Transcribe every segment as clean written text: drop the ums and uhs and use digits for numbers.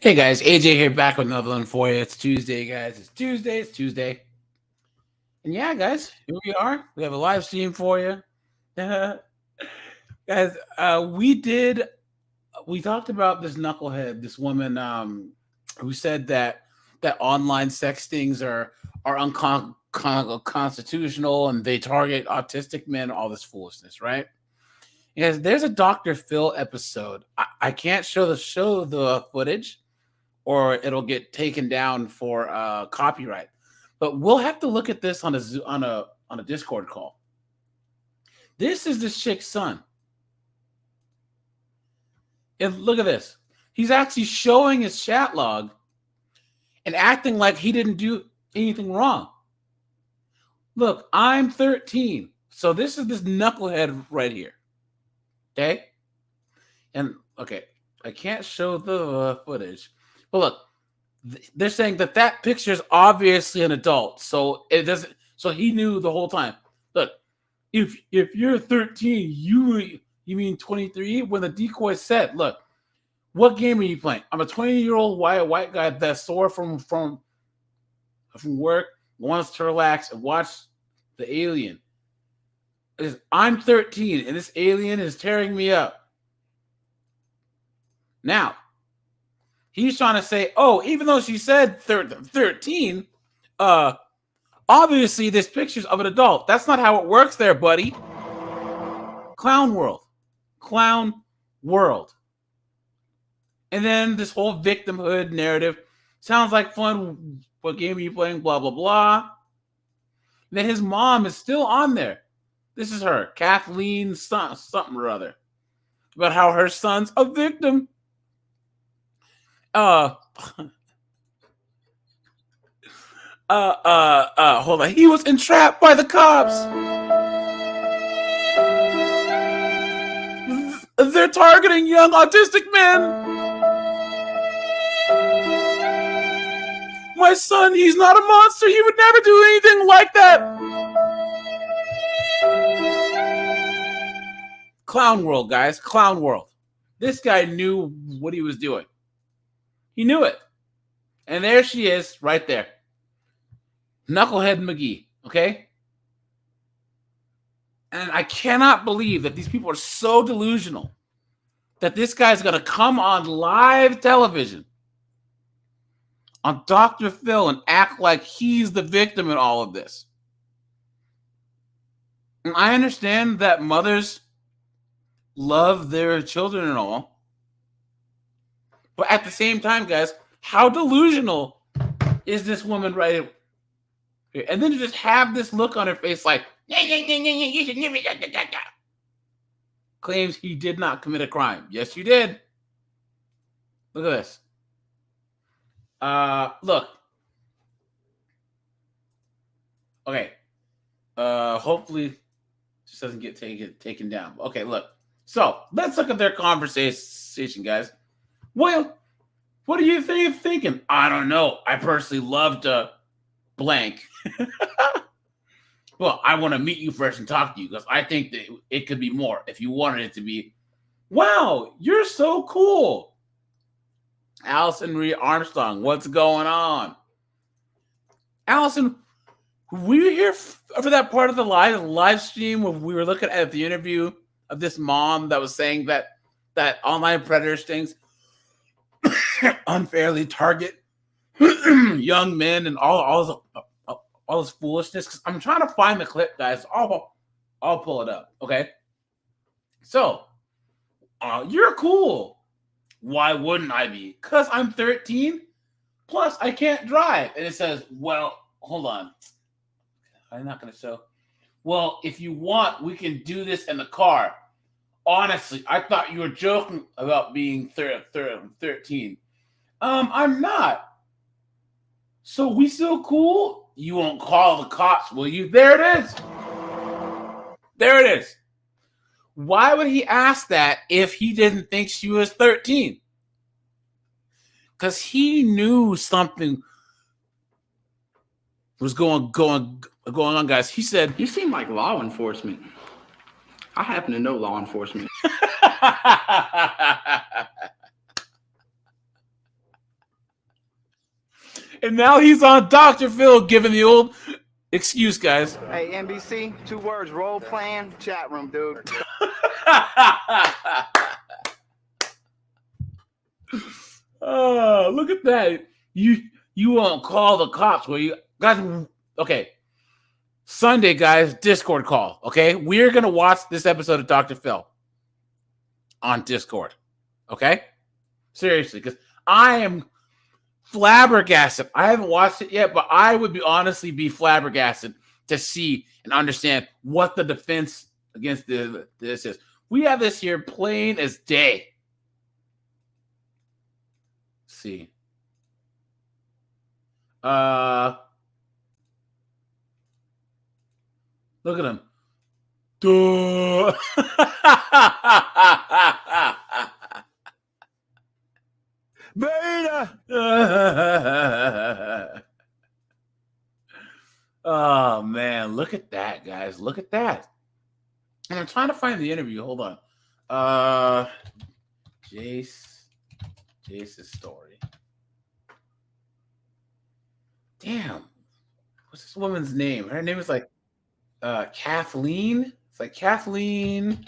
Hey guys, AJ here back with another one for you. It's Tuesday, guys. It's Tuesday. It's Tuesday. And yeah, guys, here we are. We have a live stream for you. Guys, we talked about this knucklehead, this woman who said that online sextings are unconstitutional and they target autistic men, all this foolishness, right? Yes, there's a Dr. Phil episode. I can't show the footage or it'll get taken down for copyright. But we'll have to look at this on a Discord call. This is this chick's son. And look at this. He's actually showing his chat log and acting like he didn't do anything wrong. Look, I'm 13. So this is this knucklehead right here. Okay? And okay, I can't show the footage. But look, they're saying that picture is obviously an adult, so it doesn't. So he knew the whole time. Look, if you're 13, you mean 23? When the decoy said, "Look, what game are you playing? I'm a 20-year-old white guy that's sore from work, wants to relax and watch the alien. I'm 13, and this alien is tearing me up." Now, he's trying to say, oh, even though she said 13, obviously this picture's of an adult. That's not how it works there, buddy. Clown world. Clown world. And then this whole victimhood narrative. Sounds like fun. What game are you playing? Blah, blah, blah. And then his mom is still on there. This is her, Kathleen something or other. About how her son's a victim. Hold on. He was entrapped by the cops. They're targeting young autistic men. My son, he's not a monster. He would never do anything like that. Clown world, guys. Clown world. This guy knew what he was doing. He knew it. And there she is, right there. Knucklehead McGee, okay? And I cannot believe that these people are so delusional that this guy's going to come on live television on Dr. Phil and act like he's the victim in all of this. And I understand that mothers love their children and all. But at the same time, guys, how delusional is this woman right here? And then to just have this look on her face like, claims he did not commit a crime. Yes, you did. Look at this. Look. Okay. Hopefully this doesn't get taken down. Okay, look. So let's look at their conversation, guys. Well, what are you thinking? I don't know. I personally love to blank. Well, I want to meet you first and talk to you because I think that it could be more if you wanted it to be. Wow, you're so cool. Allison Marie Armstrong, what's going on? Allison, were you here for that part of the live stream where we were looking at the interview of this mom that was saying that online predator stings unfairly target young men and all this foolishness? Because I'm trying to find the clip, guys. I'll pull it up. Okay. So, you're cool. Why wouldn't I be? Because I'm 13. Plus, I can't drive. And it says, well, hold on. I'm not going to show. Well, if you want, we can do this in the car. Honestly, I thought you were joking about being 13. I'm not. So we still cool? You won't call the cops, will you? There it is. There it is. Why would he ask that if he didn't think she was 13? Because he knew something was going on, guys. He said, "You seem like law enforcement." I happen to know law enforcement. And now he's on Dr. Phil giving the old excuse, guys. Hey, NBC, 2 words, role playing, chat room, dude. Oh, look at that. You won't call the cops, will you? Guys, okay. Sunday, guys, Discord call, okay? We're going to watch this episode of Dr. Phil on Discord, okay? Seriously, because I am flabbergasted. I haven't watched it yet, but I would honestly be flabbergasted to see and understand what the defense against this is. We have this here plain as day. Let's see. Look at him. Duh. Beta. Oh man, look at that, guys. Look at that. And I'm trying to find the interview. Hold on. Jace's story. Damn. What's this woman's name? Her name is like Kathleen. It's like Kathleen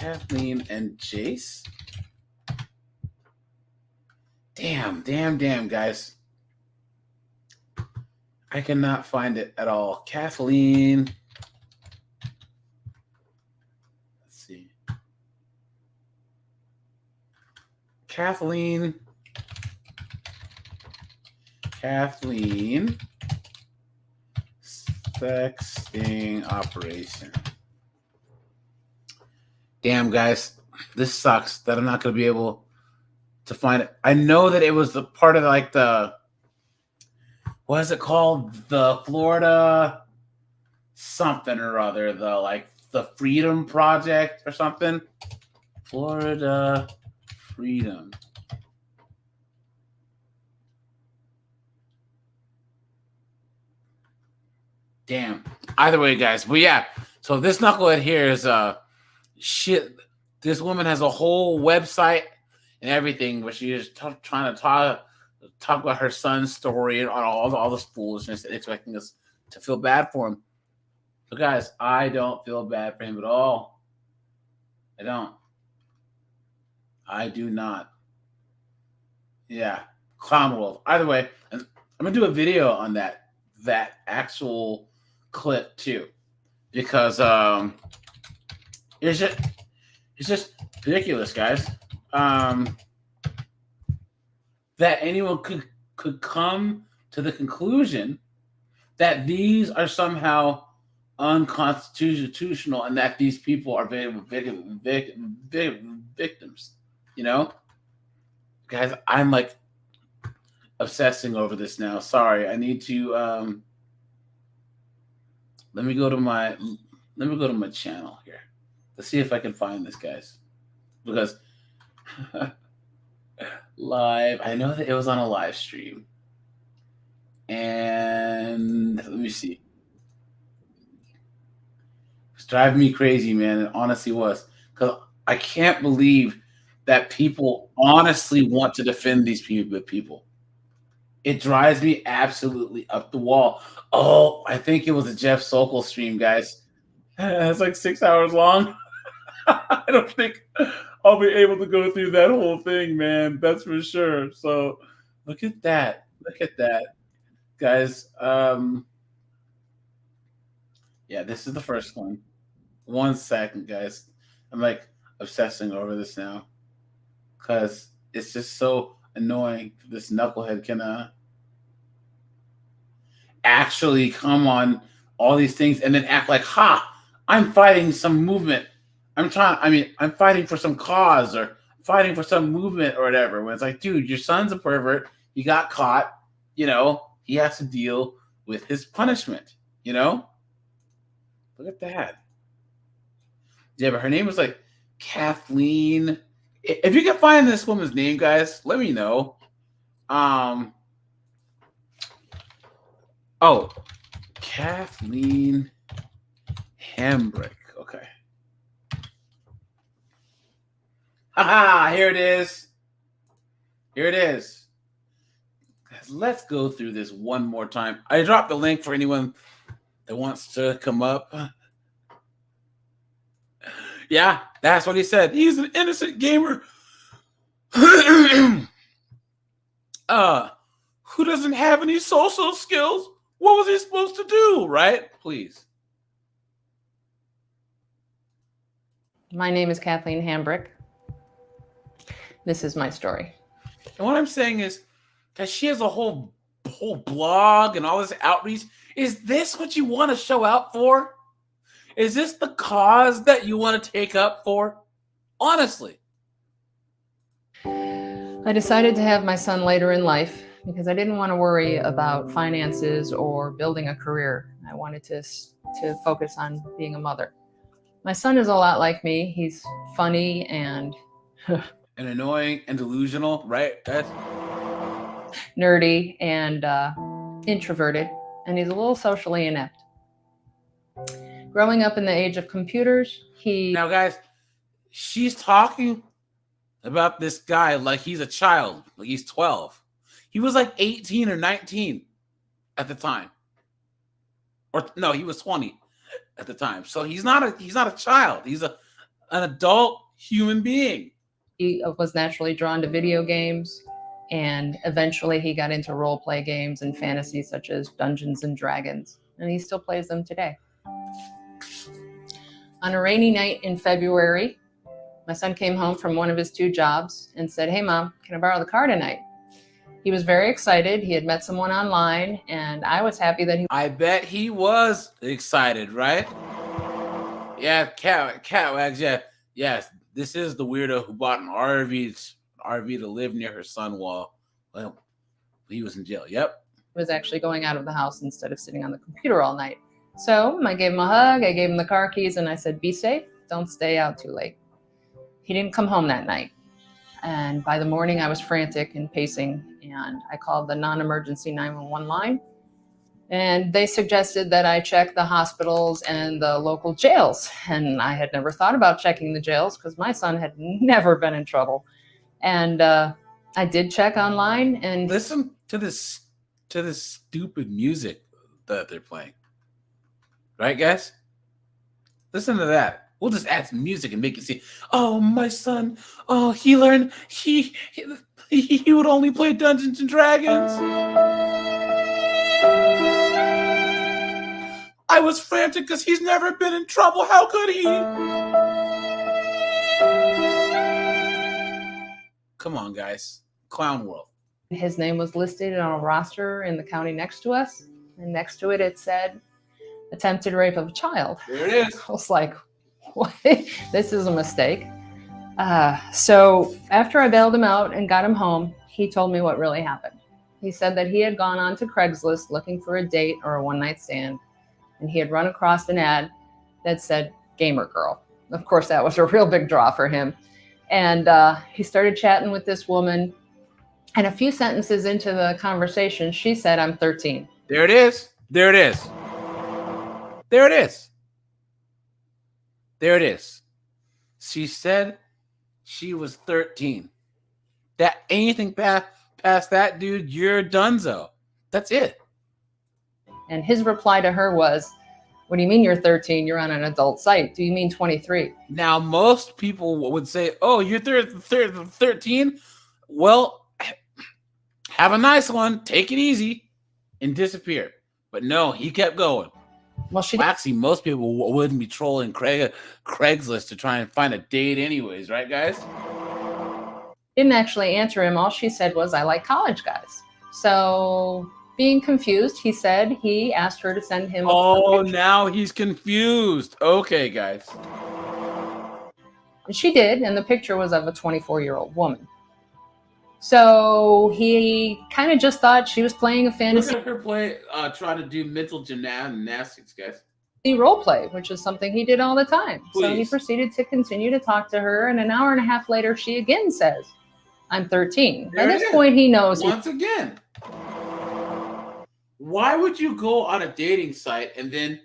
and Jace. Damn, guys. I cannot find it at all. Kathleen. Let's see. Kathleen sexting operation. Damn, guys, this sucks that I'm not going to be able to find it. I know that it was the part of like the, what is it called? The Florida something or other, the Freedom Project or something. Florida Freedom. Damn. Either way, guys. But yeah, so this knucklehead here is shit. This woman has a whole website and everything where she is trying to talk about her son's story and all this foolishness and expecting us to feel bad for him. So guys, I don't feel bad for him at all. I don't. I do not. Yeah. Clown World. Either way, I'm gonna do a video on that actual clip too, because it's just ridiculous, guys. That anyone could come to the conclusion that these are somehow unconstitutional and that these people are victims. You know, guys, I'm like obsessing over this now. Sorry, I need to let me go to my channel here. Let's see if I can find this, guys, because live. I know that it was on a live stream, and let me see. It's driving me crazy, man. It honestly was, because I can't believe that people honestly want to defend these people. It drives me absolutely up the wall. Oh, I think it was a Jeff Sokol stream, guys. It's like 6 hours long. I don't think I'll be able to go through that whole thing, man. That's for sure. So look at that. Look at that, guys. Yeah, this is the first one. 1 second, guys. I'm like obsessing over this now because it's just so annoying. This knucklehead can actually come on all these things and then act like, I'm fighting some movement. I'm fighting for some cause or fighting for some movement or whatever. When it's like, dude, your son's a pervert. He got caught. You know, he has to deal with his punishment. You know? Look at that. Yeah, but her name was like Kathleen. If you can find this woman's name, guys, let me know. Oh, Kathleen Hambrick. Okay. Haha, here it is. Here it is. let's go through this one more time. I dropped the link for anyone that wants to come up. Yeah, that's what he said. He's an innocent gamer. Who doesn't have any social skills? What was he supposed to do, right? Please. My name is Kathleen Hambrick. This is my story. And what I'm saying is that she has a whole blog and all this outreach. Is this what you want to show out for? Is this the cause that you want to take up for? Honestly. I decided to have my son later in life because I didn't want to worry about finances or building a career. I wanted to focus on being a mother. My son is a lot like me. He's funny and annoying and delusional, right? That's nerdy and introverted, and he's a little socially inept. Growing up in the age of computers, Now, guys, she's talking about this guy like he's a child, like he's 12. He was like 18 or 19 at the time. Or no, he was 20 at the time. So he's not a child. He's an adult human being. He was naturally drawn to video games, and eventually he got into role play games and fantasy such as Dungeons and Dragons, and he still plays them today. On a rainy night in February, my son came home from one of his 2 jobs and said, "Hey, Mom, can I borrow the car tonight?" He was very excited. He had met someone online, and I was happy that I bet he was excited, right? Yeah, Catwags, yeah. Yes, this is the weirdo who bought an RV to live near her son while he was in jail. Yep. was actually going out of the house instead of sitting on the computer all night. So I gave him a hug, I gave him the car keys, and I said, "Be safe, don't stay out too late." He didn't come home that night. And by the morning, I was frantic and pacing, and I called the non-emergency 911 line. And they suggested that I check the hospitals and the local jails. And I had never thought about checking the jails because my son had never been in trouble. And I did check online and listen to this stupid music that they're playing. Right, guys? Listen to that. We'll just add some music and make it see. Oh, my son. Oh, he learned he would only play Dungeons and Dragons. I was frantic because he's never been in trouble. How could he? Come on, guys. Clown world. his name was listed on a roster in the county next to us. And next to it, it said, attempted rape of a child. There it is. I was like, what? This is a mistake. So after I bailed him out and got him home, he told me what really happened. He said that he had gone on to Craigslist looking for a date or a one-night stand, and he had run across an ad that said gamer girl. Of course, that was a real big draw for him. And he started chatting with this woman, and a few sentences into the conversation, she said, "I'm 13. There it is. There it is. There it is. There it is. She said she was 13. That anything past that, dude, you're donezo. That's it. And his reply to her was, "What do you mean you're 13? You're on an adult site. Do you mean 23? Now, most people would say, oh, you're 13? Well, have a nice one. Take it easy and disappear. But no, he kept going. Well, Actually, most people wouldn't be trolling Craigslist to try and find a date anyways, right, guys? didn't actually answer him. All she said was, "I like college guys." So being confused, he said he asked her to send him. Oh, now he's confused. Okay, guys. And she did, and the picture was of a 24-year-old woman. So he kind of just thought she was playing a fantasy Look at her play, try to do mental gymnastics, guys. role play, which is something he did all the time. So he Please. proceeded to continue to talk to her, and an hour and a half later, she again says, "I'm 13. There At it this is. point, he knows Once again. Why would you go on a dating site and then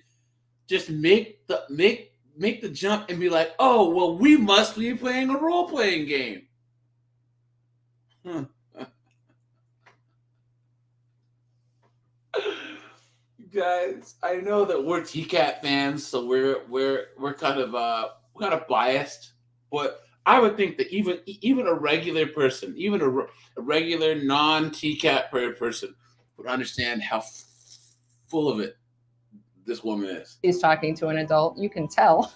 just make the jump and be like, oh, well, we must be playing a role-playing game? Guys, I know that we're TCAP fans, so we're kind of biased, but I would think that even a regular person, even a regular non TCAP person, would understand how full of it this woman is. He's talking to an adult. You can tell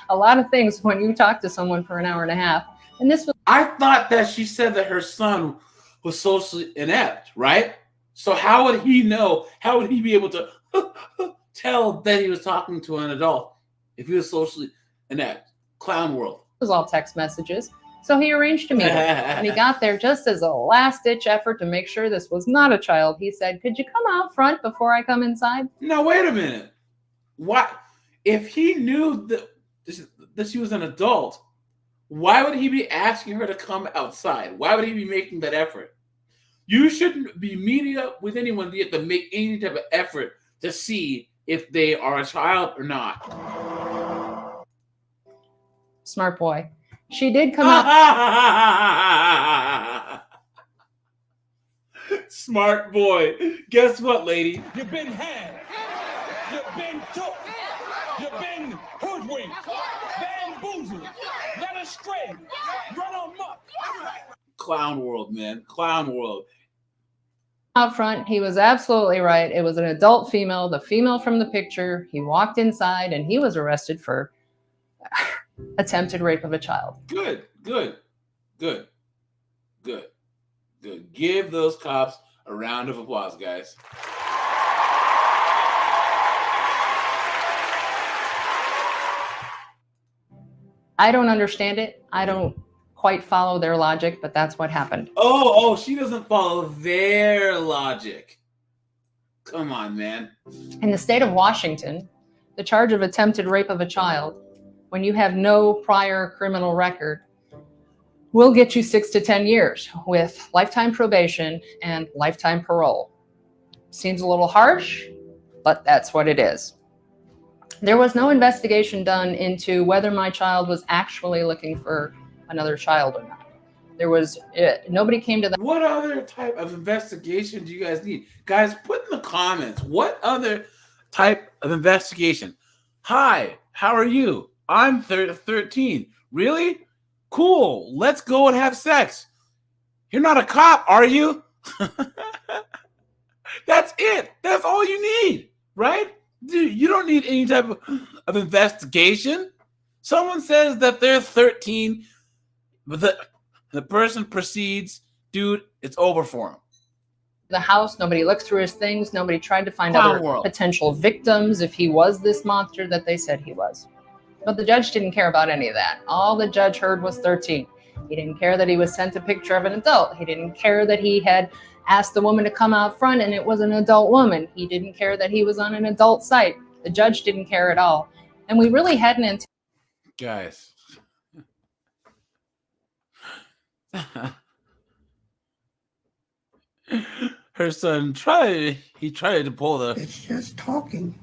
a lot of things when you talk to someone for an hour and a half. And this was. I thought that she said that her son was socially inept, right? So how would he know? How would he be able to tell that he was talking to an adult if he was socially inept? Clown world. It was all text messages. So he arranged to meet her. And he got there just as a last-ditch effort to make sure this was not a child. He said, "Could you come out front before I come inside?" Now, wait a minute. What? If he knew that she was an adult, why would he be asking her to come outside? Why would he be making that effort? You shouldn't be meeting up with anyone yet to make any type of effort to see if they are a child or not. Smart boy. She did come out. Smart boy. Guess what, lady? You've been had. You've been took. You've been hoodwinked. Bamboozled. Led astray. Run amok. Clown world, man. Clown world. Out front, he was absolutely right. It was an adult female, the female from the picture. He walked inside and he was arrested for attempted rape of a child. Good. Give those cops a round of applause, guys. I don't understand it. I don't quite follow their logic, but that's what happened. Oh, she doesn't follow their logic. Come on, man. In the state of Washington, the charge of attempted rape of a child, when you have no prior criminal record, will get you 6 to 10 years with lifetime probation and lifetime parole. Seems a little harsh, but that's what it is. There was no investigation done into whether my child was actually looking for another child or not. There was nobody came to that. What other type of investigation do you guys need? Guys, put in the comments. What other type of investigation? Hi, how are you? I'm 13. Really? Cool. Let's go and have sex. You're not a cop, are you? That's it. That's all you need, right? Dude, you don't need any type of investigation. Someone says that they're 13, but the person proceeds, dude, it's over for him. The house, nobody looked through his things, nobody tried to find other potential victims if he was this monster that they said he was. But the judge didn't care about any of that. All the judge heard was 13. He didn't care that he was sent a picture of an adult. He didn't care that he had asked the woman to come out front and it was an adult woman. He didn't care that he was on an adult site. The judge didn't care at all. And we really hadn't. Guys. Her son tried to pull the... It's just talking.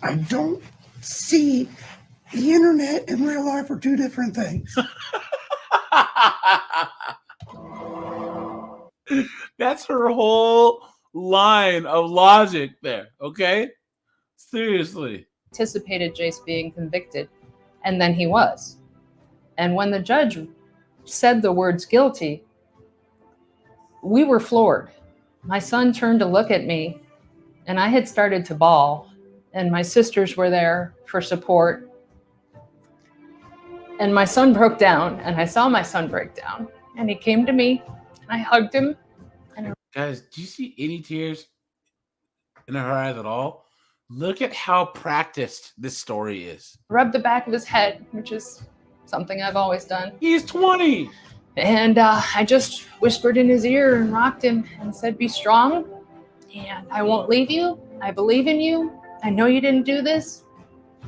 I don't see the internet and real life are two different things. That's her whole line of logic there, okay? Seriously. Anticipated Jace being convicted, and then he was. And when the judge said the words guilty, we were floored. My son turned to look at me, and I had started to bawl, and my sisters were there for support. And my son broke down, and I saw my son break down, and he came to me, and I hugged him. And guys, do you see any tears in her eyes at all? Look at how practiced this story is. Rubbed the back of his head, which is something I've always done. He's 20. And I just whispered in his ear and rocked him and said, "Be strong, and I won't leave you. I believe in you. I know you didn't do this,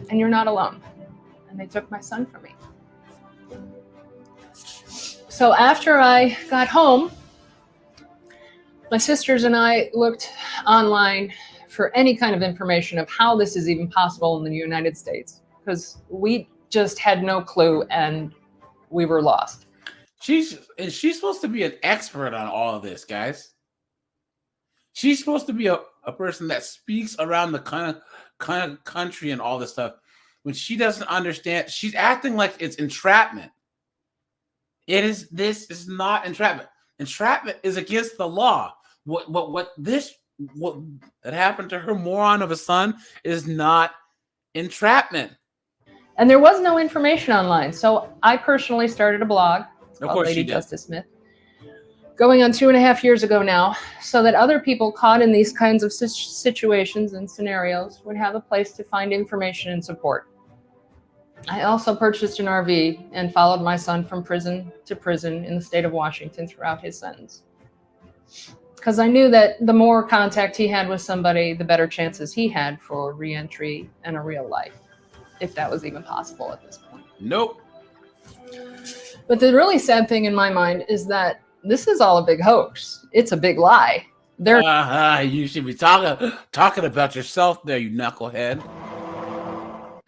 and you're not alone." And they took my son from me. So after I got home, my sisters and I looked online for any kind of information of how this is even possible in the United States, because we just had no clue and we were lost. She's supposed to be an expert on all of this, guys. She's supposed to be a a person that speaks around the country and all this stuff, when she doesn't understand, she's acting like it's entrapment. This is not entrapment. Entrapment is against the law. What that happened to her moron of a son is not entrapment. And there was no information online. So I personally started a blog. It's called Lady Justice Smith. Going on 2.5 years ago now, so that other people caught in these kinds of situations and scenarios would have a place to find information and support. I also purchased an RV and followed my son from prison to prison in the state of Washington throughout his sentence. Because I knew that the more contact he had with somebody, the better chances he had for re-entry and a real life, if that was even possible at this point. Nope. But the really sad thing in my mind is that this is all a big hoax. It's a big lie. They're you should be talking about yourself there, you knucklehead.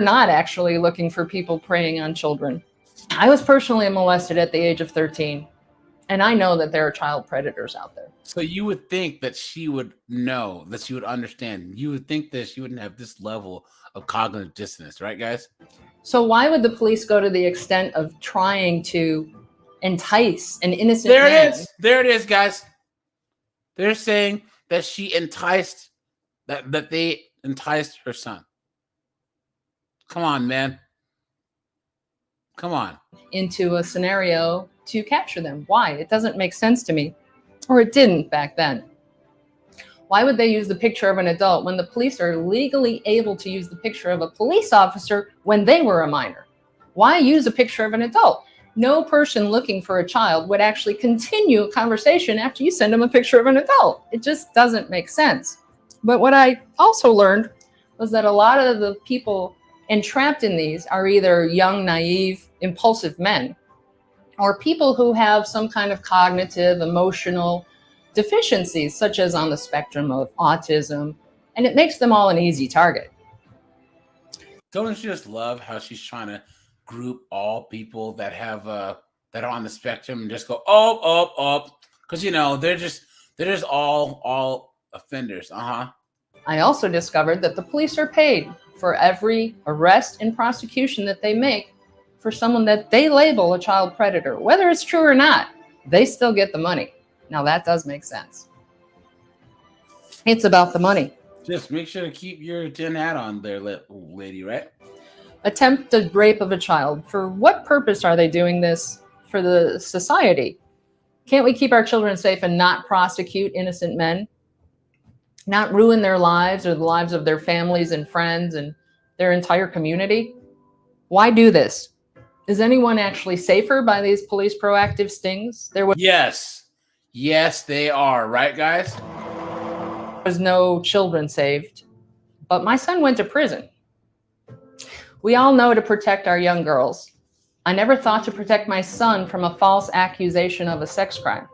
not actually looking for people preying on children. I was personally molested at the age of 13, and I know that there are child predators out there. So you would think that she would know, that she would understand. You would think that she wouldn't have this level of cognitive dissonance, right, guys? So why would the police go to the extent of trying to entice an innocent man? There it is, guys. They're saying that she enticed, that they enticed her son. Come on, man. Come on. Into a scenario to capture them. Why? It doesn't make sense to me. Or it didn't back then. Why would they use the picture of an adult when the police are legally able to use the picture of a police officer when they were a minor? Why use a picture of an adult? No person looking for a child would actually continue a conversation after you send them a picture of an adult. It just doesn't make sense. But what I also learned was that a lot of the people entrapped in these are either young, naive, impulsive men, or people who have some kind of cognitive, emotional deficiencies, such as on the spectrum of autism, and it makes them all an easy target. Don't you just love how she's trying to group all people that have that are on the spectrum and just go up, because they're just all offenders. I also discovered that the police are paid for every arrest and prosecution that they make for someone that they label a child predator. Whether it's true or not, they still get the money. Now that does make sense. It's about the money. Just make sure to keep your tin hat on there, lady, right? Attempted rape of a child. For what purpose are they doing this? For the society? Can't we keep our children safe and not prosecute innocent men? Not ruin their lives or the lives of their families and friends and their entire community? Why do this? Is anyone actually safer by these police proactive stings? Yes, they are. Right, guys? There was no children saved, but my son went to prison. We all know to protect our young girls. I never thought to protect my son from a false accusation of a sex crime.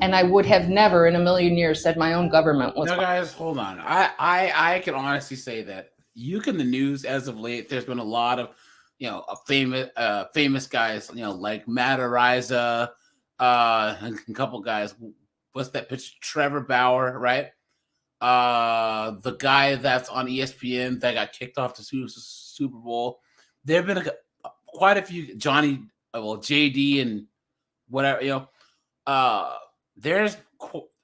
And I would have never in a million years said my own government was. No, guys, hold on. I can honestly say that in the news as of late, there's been a lot of, famous guys, like Matt Ariza, and a couple guys. What's that picture? Trevor Bauer, right? The guy that's on ESPN that got kicked off the Super Bowl. There have been quite a few JD and whatever, there's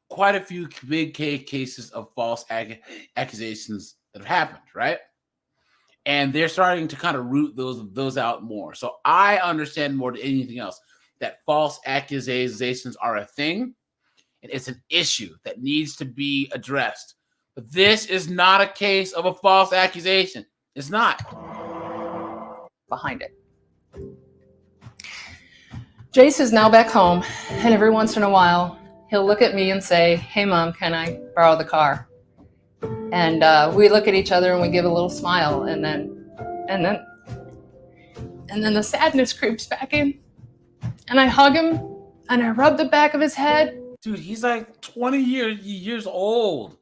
quite a few big cases of false accusations that have happened, right? And they're starting to kind of root those out more. So I understand more than anything else that false accusations are a thing, and it's an issue that needs to be addressed. But this is not a case of a false accusation. It's not. Behind it. Jace is now back home, and every once in a while, he'll look at me and say, "Hey, Mom, can I borrow the car?" And we look at each other and we give a little smile, and then the sadness creeps back in, and I hug him and I rub the back of his head. Dude, he's like 20 years old.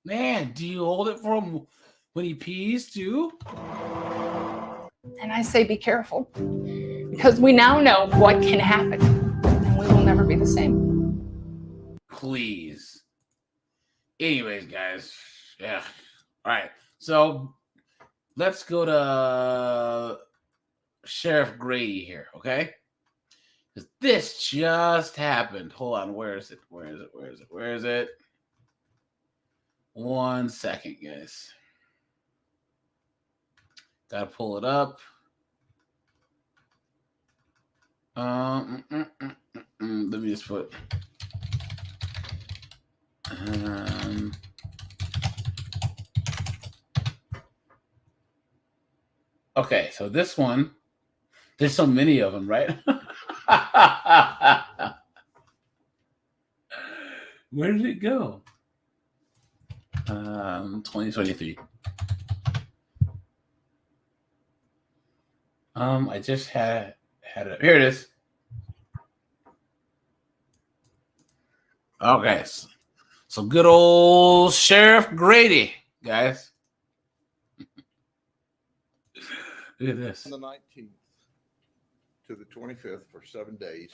Man, do you hold it for him when he pees too? And I say, be careful, because we now know what can happen, and we will never be the same. Please. Anyways, guys, Yeah. All right. So let's go to Sheriff Grady here, okay? Because this just happened. Hold on. Where is it? Where is it? Where is it? Where is it? 1 second, guys. Gotta pull it up. Let me just put. Okay, so this one, there's so many of them, right? Where did it go? 2023. I just had it. Here it is. Okay, so good old Sheriff Grady, guys. Look at this. On the 19th to the 25th for 7 days,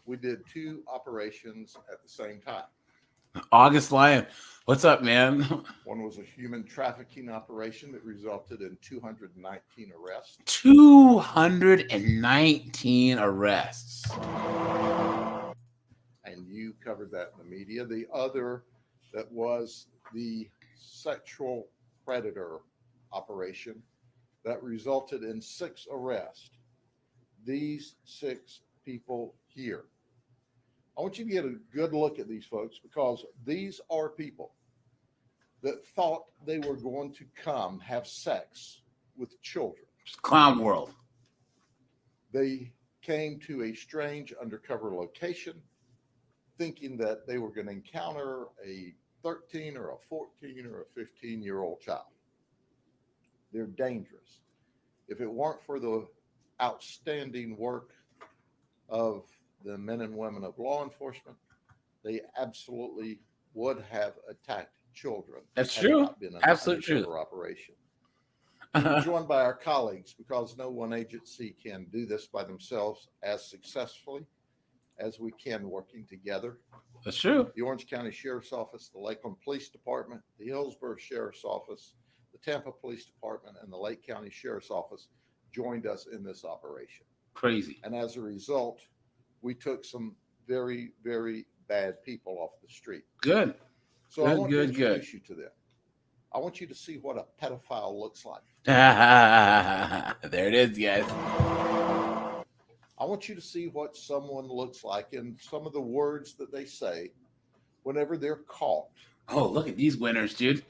we did 2 operations at the same time. August Lion, what's up, man? One was a human trafficking operation that resulted in 219 arrests. 219 arrests. And you covered that in the media. The other that was the sexual predator operation that resulted in 6 arrests. These 6 people here. I want you to get a good look at these folks because these are people that thought they were going to come have sex with children. Clown world. They came to a strange undercover location thinking that they were going to encounter a 13 or a 14 or a 15-year-old child. They're dangerous. If it weren't for the outstanding work of the men and women of law enforcement, they absolutely would have attacked children. That's had it true. not been an Absolute truth. undercover operation. We're joined by our colleagues because no one agency can do this by themselves as successfully as we can working together. That's true. The Orange County Sheriff's Office, the Lakeland Police Department, the Hillsborough Sheriff's Office, the Tampa Police Department, and the Lake County Sheriff's Office joined us in this operation. Crazy. And as a result, we took some very, very bad people off the street. Good. So I want to Good. introduce you to them. I want you to see what a pedophile looks like. There it is, guys. I want you to see what someone looks like and some of the words that they say whenever they're caught Oh, look at these winners, dude.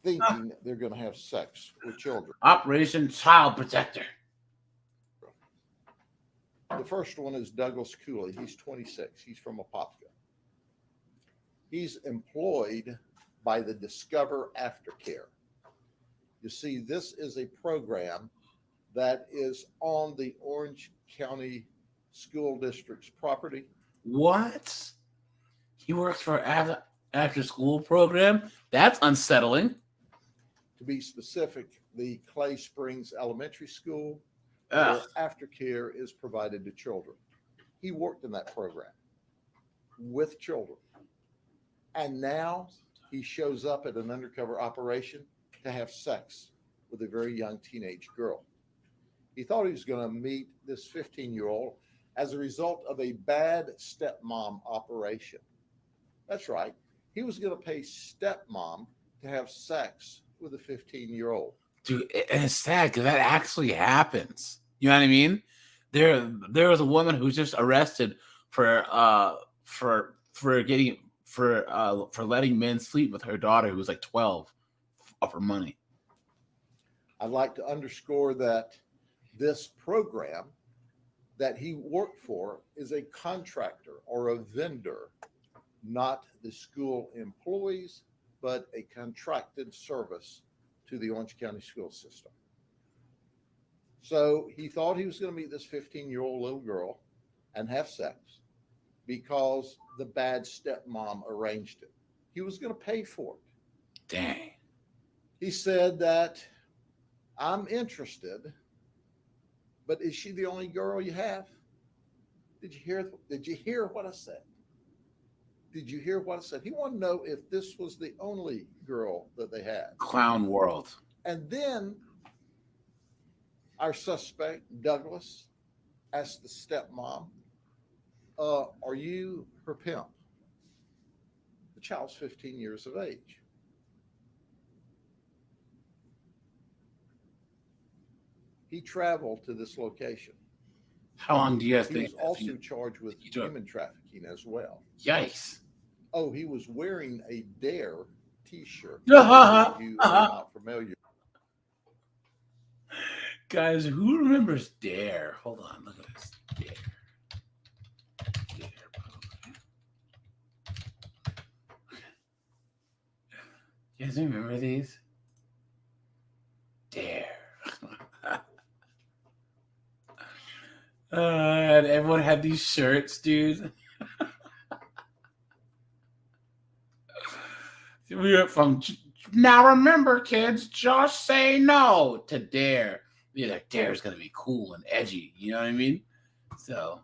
thinking they're going to have sex with children. Operation Child Protector. The first one is Douglas Cooley. He's 26. He's from Apopka. He's employed by the Discover Aftercare. You see, this is a program that is on the Orange County School District's property. What? He works for after school program? That's unsettling. To be specific, the Clay Springs Elementary School, Ugh. where aftercare is provided to children. He worked in that program with children. And now he shows up at an undercover operation to have sex with a very young teenage girl. He thought he was going to meet this 15-year-old as a result of a bad stepmom operation. That's right. He was going to pay stepmom to have sex with a 15-year-old. Dude, it's sad because that actually happens. You know what I mean? There was a woman who was just arrested for letting men sleep with her daughter who was like 12 for money. I'd like to underscore that this program that he worked for is a contractor or a vendor, not the school employees, but a contracted service to the Orange County school system. So he thought he was going to meet this 15-year-old little girl and have sex because the bad stepmom arranged it. He was going to pay for it. Dang. He said that, I'm interested, but is she the only girl you have? Did you hear what I said? Did you hear what I said? He wanted to know if this was the only girl that they had. Clown world. And then our suspect, Douglas, asked the stepmom, are you her pimp? The child's 15 years of age. He traveled to this location. How long do you guys He think? was also charged with You took- human trafficking as well. Yikes. Oh, he was wearing a Dare t-shirt. Uh-huh. You are not familiar. Guys, who remembers Dare? Hold on, look at this. Dare. Dare program. You guys remember these? Dare. And everyone had these shirts, dude. We went from now remember, kids, just say no to Dare. Be like, Dare's gonna be cool and edgy, you know what I mean? So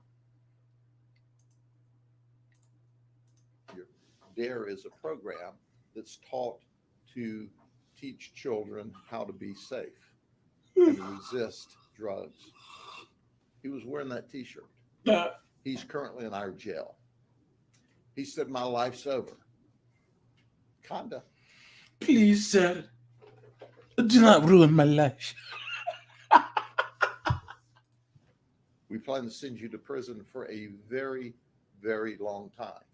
Dare is a program that's taught to teach children how to be safe and resist drugs. He was wearing that t-shirt. He's currently in our jail. He said, my life's over. Kinda. please, sir, do not ruin my life. We plan to send you to prison for a very, very long time.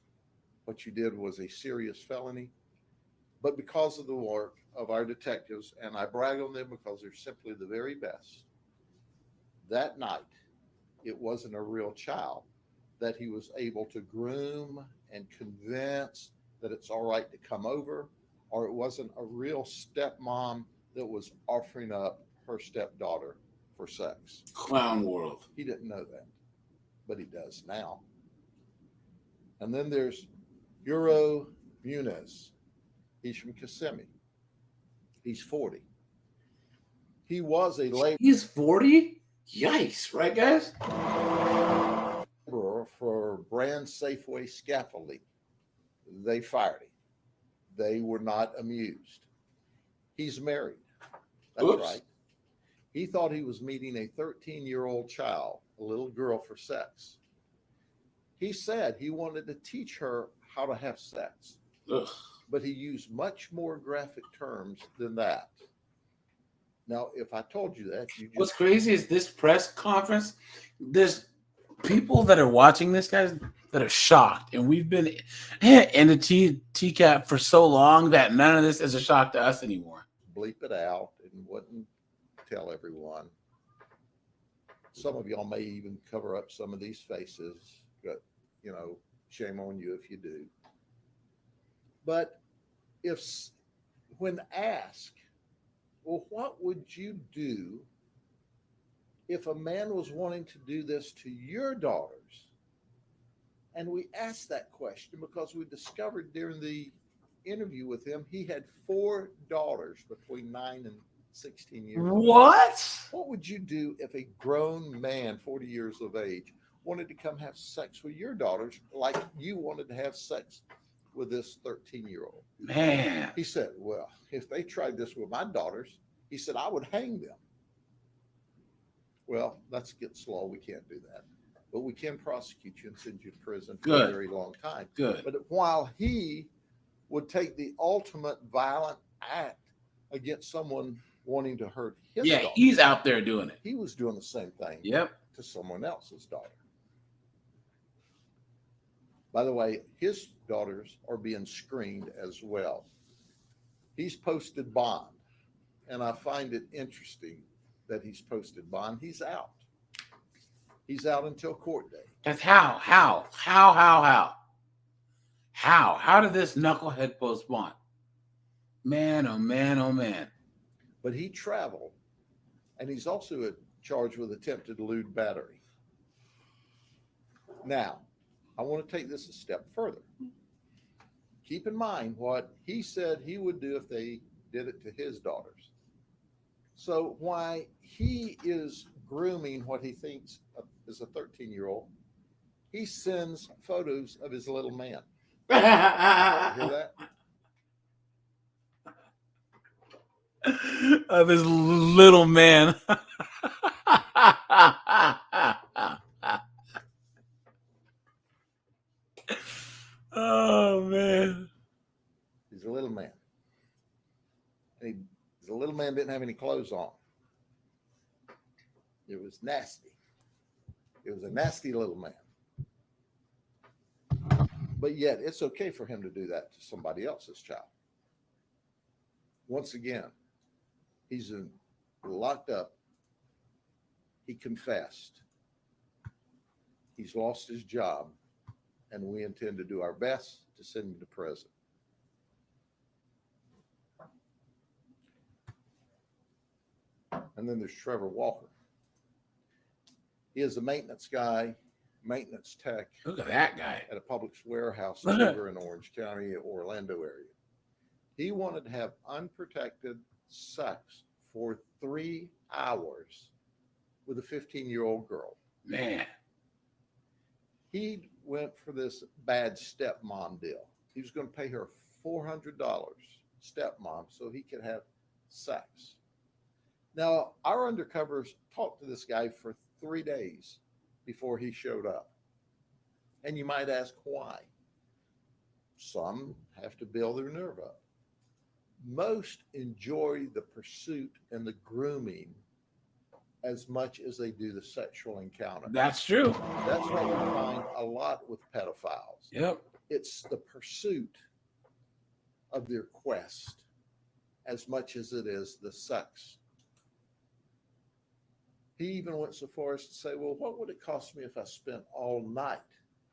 What you did was a serious felony, but because of the work of our detectives, and I brag on them because they're simply the very best, that night, it wasn't a real child that he was able to groom and convince that it's all right to come over, or it wasn't a real stepmom that was offering up her stepdaughter for sex. Clown world. He didn't know that, but he does now. And then there's Euro Muniz. He's from Kissimmee. He's 40. He was a laborer He's 40? Yikes, right, guys? for Brand Safeway Scaffolding. They fired him. They were not amused. He's married. That's Oops. right. He thought he was meeting a 13-year-old child, a little girl, for sex. He said he wanted to teach her how to have sex, Ugh. but he used much more graphic terms than that. Now, if I told you that, you What's just crazy is this press conference, there's people that are watching this, guys, that are shocked. And we've been in the TCAP for so long that none of this is a shock to us anymore. bleep it out and wouldn't tell everyone. Some of y'all may even cover up some of these faces, but you know, shame on you if you do. But when asked, well, what would you do if a man was wanting to do this to your daughters? And we asked that question because we discovered during the interview with him, he had 4 daughters between 9 and 16 years old. What? What would you do if a grown man, 40 years of age, wanted to come have sex with your daughters like you wanted to have sex with this 13-year-old? Man. He said, well, if they tried this with my daughters, he said, I would hang them. Well, let's get slow. We can't do that. But we can prosecute you and send you to prison for Good. a very long time. Good. But while he would take the ultimate violent act against someone wanting to hurt his Yeah, daughter, he's out there doing it. he was doing the same thing Yep. to someone else's daughter. By the way, his daughters are being screened as well. He's posted bond, and I find it interesting that he's posted bond. He's out. He's out until court day. That's how? How did this knucklehead post bond? Man, oh man, oh man. But he traveled, and he's also charged with attempted lewd battery. Now, I want to take this a step further. Keep in mind what he said he would do if they did it to his daughters. So why he is grooming what he thinks is a 13-year-old, he sends photos of his little man. Hear that? Of his little man. Oh man. He's a little man. And the little man didn't have any clothes on. It was nasty. It was a nasty little man. But yet, it's okay for him to do that to somebody else's child. Once again, he's locked up. He confessed. He's lost his job, and we intend to do our best to send him to prison. And then there's Trevor Walker. He is a maintenance guy, maintenance tech. Look at that guy. At a Publix warehouse over in Orange County, Orlando area. He wanted to have unprotected sex for 3 hours with a 15-year-old girl. Man. He went for this bad stepmom deal. He was going to pay her $400 stepmom so he could have sex. Now, our undercovers talked to this guy for 3 days before he showed up. And you might ask why. Some have to build their nerve up. Most enjoy the pursuit and the grooming as much as they do the sexual encounter. That's true. That's what we find a lot with pedophiles. Yep. It's the pursuit of their quest as much as it is the sex. He even went so far as to say, well, what would it cost me if I spent all night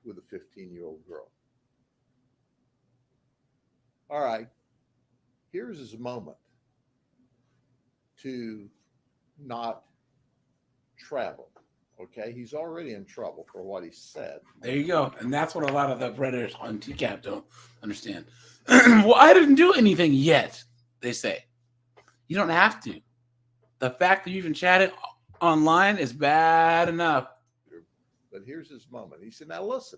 with a 15-year-old girl? All right, here's his moment to not travel. Okay, he's already in trouble for what he said. There you go. And that's what a lot of the predators on TCAP don't understand. Well, I didn't do anything yet, they say. You don't have to. The fact that you even chatted online is bad enough. But here's his moment. He said, now listen,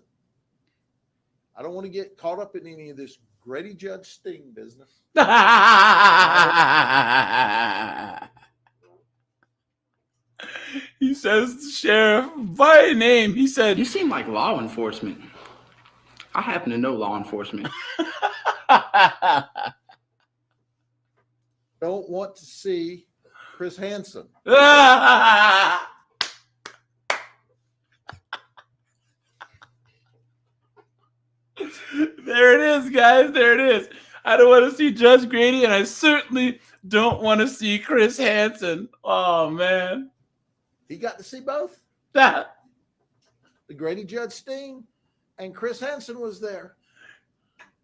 I don't want to get caught up in any of this Grady Judge Sting business. He says, Sheriff, by name, he said, You seem like law enforcement. I happen to know law enforcement. Don't want to see Chris Hansen. There it is, guys. There it is. I don't want to see Judge Grady, and I certainly don't want to see Chris Hansen. Oh, man. He got to see both. The Grady Judge Sting and Chris Hansen was there.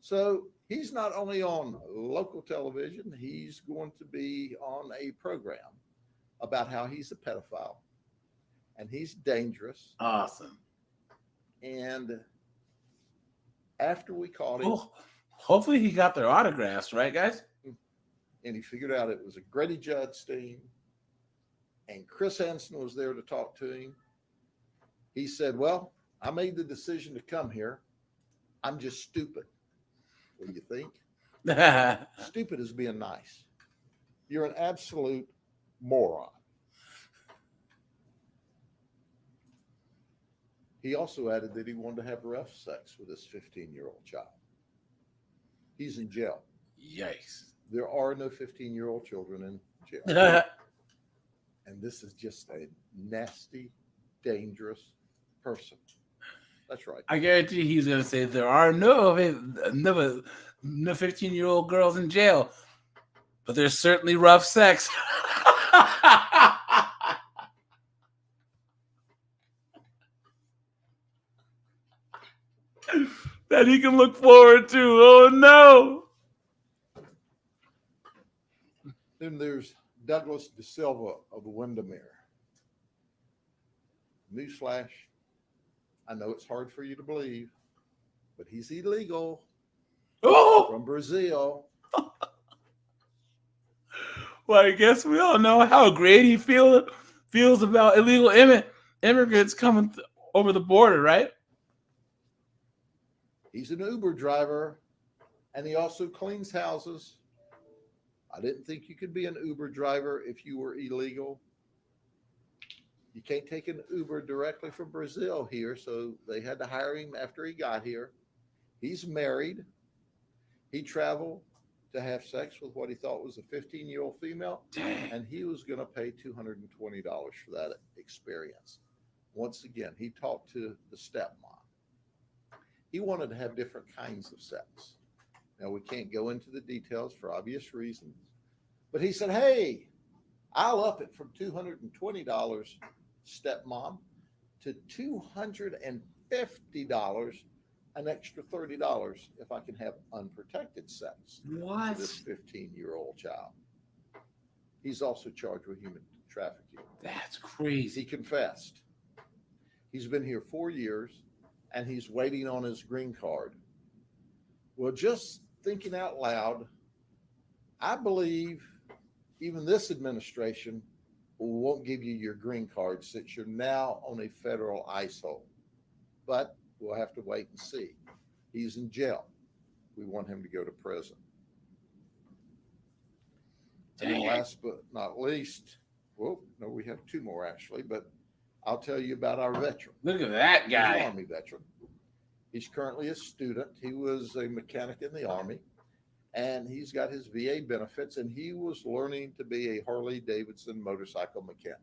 So he's not only on local television, he's going to be on a program about how he's a pedophile and he's dangerous. Awesome. And after we caught him, hopefully he got their autographs, right, guys? and he figured out it was a Grady Judge Sting and Chris Hansen was there to talk to him. He said, well, I made the decision to come here. I'm just stupid. What do you think? Stupid is being nice. You're an absolute moron. He also added that he wanted to have rough sex with his 15-year-old child. He's in jail. Yikes. There are no 15-year-old children in jail. And this is just a nasty, dangerous person. That's right. I guarantee he's going to say there are no 15-year-old girls in jail, but there's certainly rough sex. That he can look forward to. Oh, no. Then there's Douglas De Silva of Windermere. Newsflash. I know it's hard for you to believe, but he's illegal from Brazil. Well, I guess we all know how great he feels about illegal immigrants coming over the border, right? He's an Uber driver, and he also cleans houses. I didn't think you could be an Uber driver if you were illegal. You can't take an Uber directly from Brazil here, so they had to hire him after he got here. He's married. He traveled to have sex with what he thought was a 15-year-old female, and he was going to pay $220 for that experience. Once again, he talked to the stepmom. He wanted to have different kinds of sex. Now, we can't go into the details for obvious reasons, but he said, hey, I'll up it from $220, stepmom, to $250, an extra $30 if I can have unprotected sex What? with this 15-year-old child. He's also charged with human trafficking. That's He crazy. confessed. He's been here 4 years, and he's waiting on his green card. Well, just thinking out loud, I believe even this administration won't give you your green card since you're now on a federal ICE hold. But we'll have to wait and see. He's in jail. We want him to go to prison. And then last but not least, well, no, we have two more actually, but I'll tell you about our veteran. Look at that He's an guy. Army veteran. He's currently a student. He was a mechanic in the Army, and he's got his VA benefits, and he was learning to be a Harley Davidson motorcycle mechanic.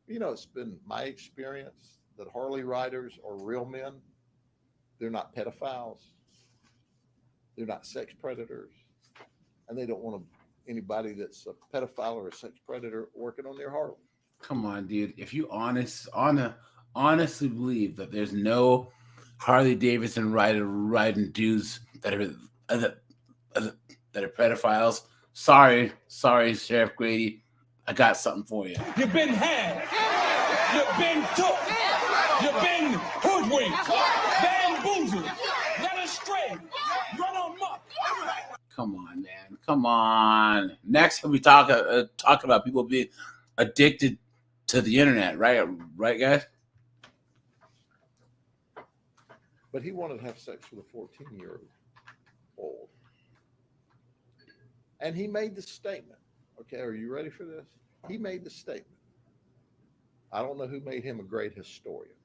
You know, it's been my experience that Harley riders are real men. They're not pedophiles. They're not sex predators, and they don't want anybody that's a pedophile or a sex predator working on their Harley. Come on, dude. If you honestly believe that there's no Harley Davidson riding dudes that are pedophiles, sorry, Sheriff Grady, I got something for you. You've been had. You've been took. You've been hoodwinked, bamboozled, led astray, run amok. Come on, man. Come on. Next, we talk about people being addicted to the internet, right? Right, guys? But he wanted to have sex with a 14-year-old. And he made the statement. Okay, are you ready for this? He made the statement. I don't know who made him a great historian.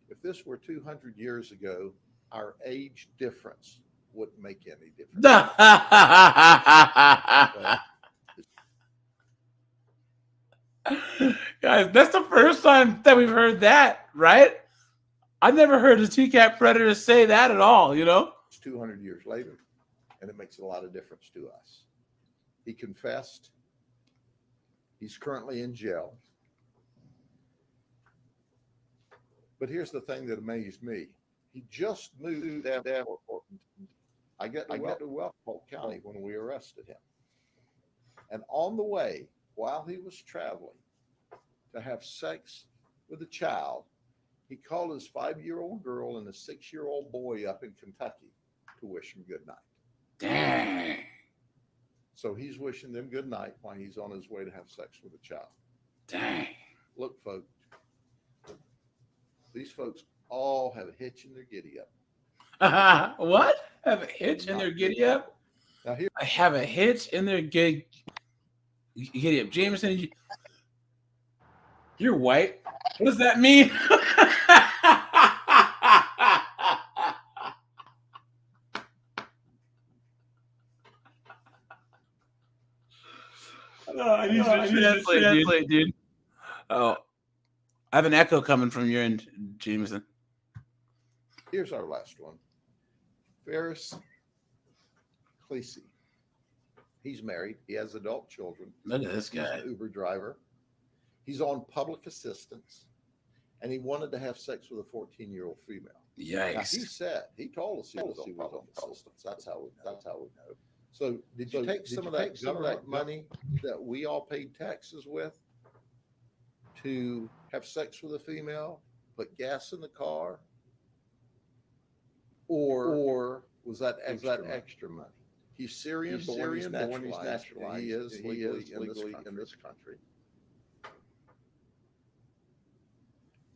If this were 200 years ago, our age difference wouldn't make any difference. Guys, that's the first time that we've heard that, right? I've never heard a TCAP predator say that at all, you know? It's 200 years later, and it makes a lot of difference to us. He confessed. He's currently in jail. But here's the thing that amazed me. He just moved to Davenport. I got to Wellport County when we arrested him. And on the way, while he was traveling to have sex with a child, he called his 5-year-old girl and a 6-year-old boy up in Kentucky to wish him good night. Dang. So he's wishing them good night while he's on his way to have sex with a child. Dang. Look, folks, these folks all have a hitch in their giddy up. What? Have a hitch in their giddy up? Now here, I have a hitch in their giddy up. Jameson, you're white. What does that mean? I need to translate, dude. Oh, I have an echo coming from your end, Jameson. here's our last one. Ferris Cleese. He's married. He has adult children. Look at this He's guy. an Uber driver. He's on public assistance, and he wanted to have sex with a 14-year-old female. Now, Yikes. he told us he was on public assistance. That's how we know. So did you take some of that government money that we all paid taxes with to have sex with a female, put gas in the car, or was that extra money? He's Syrian, born, he's naturalized. He is legally in this country.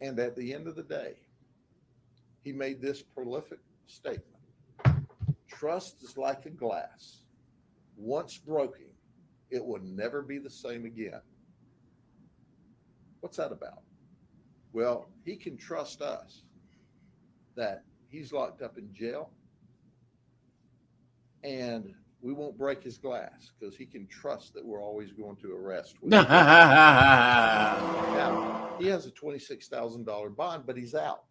And at the end of the day, he made this prolific statement. Trust is like a glass. Once broken, it will never be the same again. What's that about? Well, he can trust us that he's locked up in jail and we won't break his glass because he can trust that we're always going to arrest him. Now, he has a $26,000 bond, but he's out.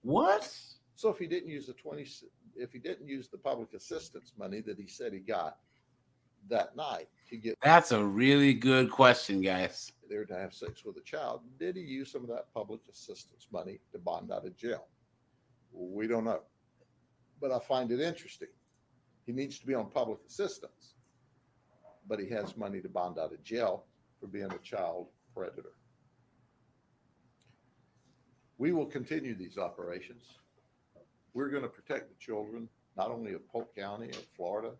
What? So if he didn't use the public assistance money that he said he got that night to get That's a really good question, guys. there to have sex with a child, did he use some of that public assistance money to bond out of jail? We don't know. But I find it interesting. He needs to be on public assistance, but he has money to bond out of jail for being a child predator. We will continue these operations. We're going to protect the children, not only of Polk County and Florida,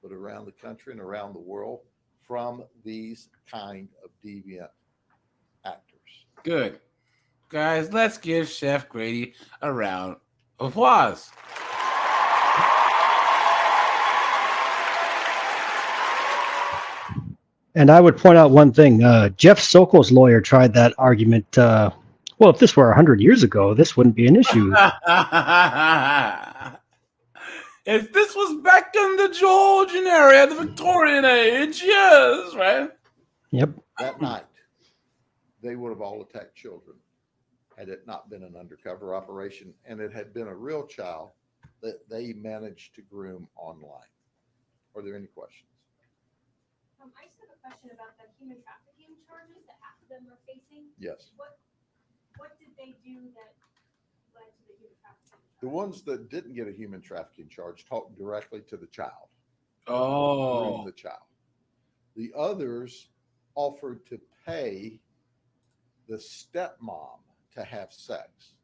but around the country and around the world from these kind of deviant actors. Good. Guys, let's give Chef Grady a round of applause. And I would point out one thing. Jeff Sokol's lawyer tried that argument. Well, if this were 100 years ago, this wouldn't be an issue. If this was back in the Georgian area, the Victorian age, yes, right? Yep. That night, they would have all attacked children had it not been an undercover operation and it had been a real child that they managed to groom online. Are there any questions? I just have a question about the human trafficking charges that half of them are facing. Yes. What did they do that led to the human trafficking charge? The ones that didn't get a human trafficking charge talked directly to the child. Oh. Groom the child. The others offered to pay the stepmom to have sex.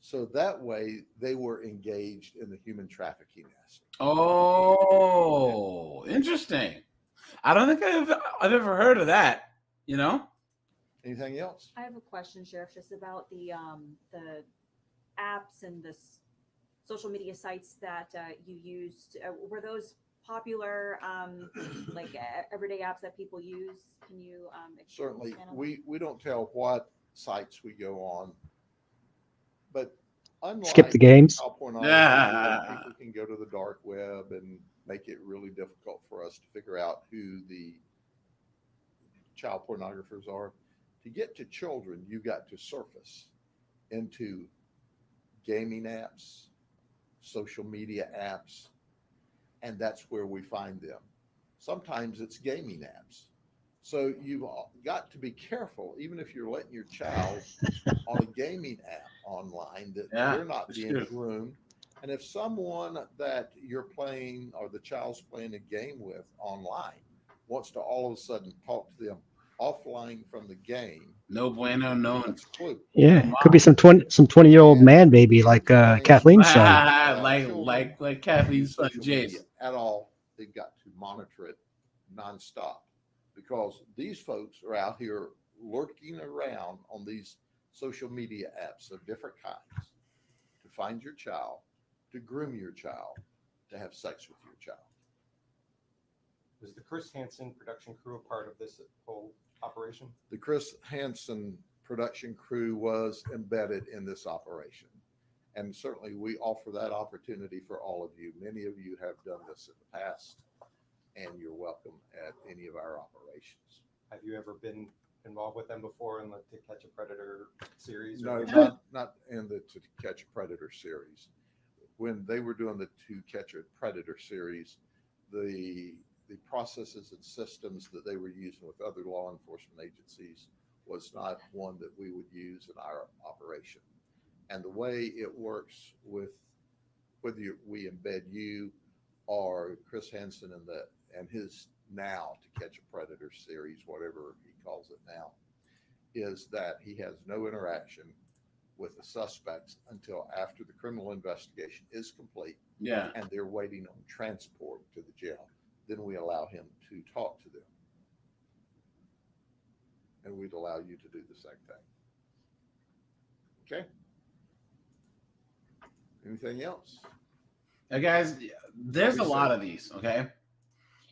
So that way they were engaged in the human trafficking aspect. Oh, interesting. I don't think I've ever heard of that, you know? Anything else? I have a question, Sheriff, just about the apps and the social media sites that you used. Were those popular, like everyday apps that people use? Can you Certainly, we don't tell what sites we go on, but unlike Skip the games. child pornography, where people can go to the dark web and make it really difficult for us to figure out who the child pornographers are. To get to children, you got to surface into gaming apps, social media apps, and that's where we find them. Sometimes it's gaming apps. So you've got to be careful, even if you're letting your child on a gaming app online, that they're not being groomed. And if someone that you're playing or the child's playing a game with online wants to all of a sudden talk to them offline from the game, no bueno, no. That's a clue. Yeah, could be some 20-year-old man baby like Kathleen's son. like Kathleen's son, Jace. At all, they've got to monitor it nonstop because these folks are out here lurking around on these social media apps of different kinds to find your child, to groom your child, to have sex with your child. Was the Chris Hansen production crew a part of this whole operation? The Chris Hansen production crew was embedded in this operation. And certainly we offer that opportunity for all of you. Many of you have done this in the past, and you're welcome at any of our operations. Have you ever been involved with them before in the To Catch a Predator series? No, not in the To Catch a Predator series. When they were doing the To Catch a Predator series, the processes and systems that they were using with other law enforcement agencies was not one that we would use in our operation. And the way it works with whether we embed you or Chris Hansen and his now To Catch a Predator series, whatever he calls it now, is that he has no interaction with the suspects until after the criminal investigation is complete. Yeah. And they're waiting on transport to the jail. Then we allow him to talk to them. And we'd allow you to do the same thing. Okay? Anything else? Now, guys, there's a lot of these, okay?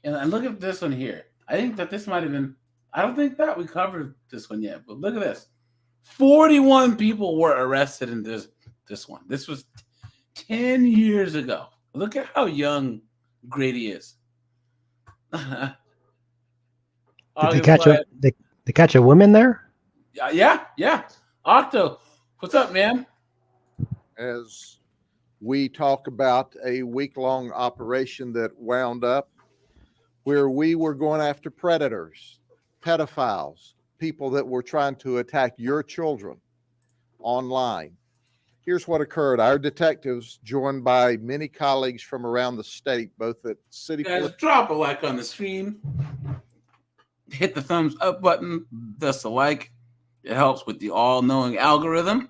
And look at this one here. I think that this might have been, I don't think that we covered this one yet, but look at this. 41 people were arrested in this one. This was 10 years ago. Look at how young Grady is. Did they catch a woman there? Yeah. Octo, what's up, man? As we talk about a week-long operation that wound up where we were going after predators, pedophiles, people that were trying to attack your children online. Here's what occurred. Our detectives, joined by many colleagues from around the state, both at city Guys, drop a like on the stream. Hit the thumbs up button. That's a like. It helps with the all-knowing algorithm.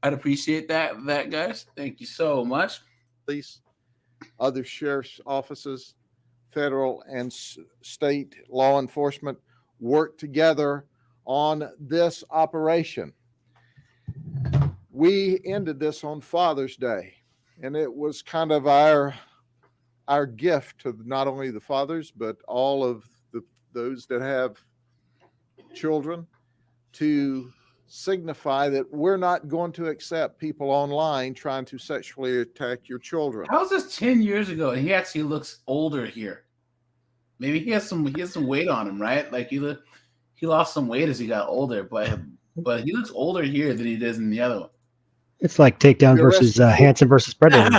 I'd appreciate that, guys. Thank you so much. Police, other sheriff's offices, federal and state law enforcement work together on this operation. We ended this on Father's Day, and it was kind of our gift to not only the fathers, but all of those that have children, to signify that we're not going to accept people online trying to sexually attack your children. How's this 10 years ago? And he actually looks older here. Maybe he has some weight on him, right? Like he lost some weight as he got older, but he looks older here than he does in the other one. It's like Takedown versus Hanson versus Predator.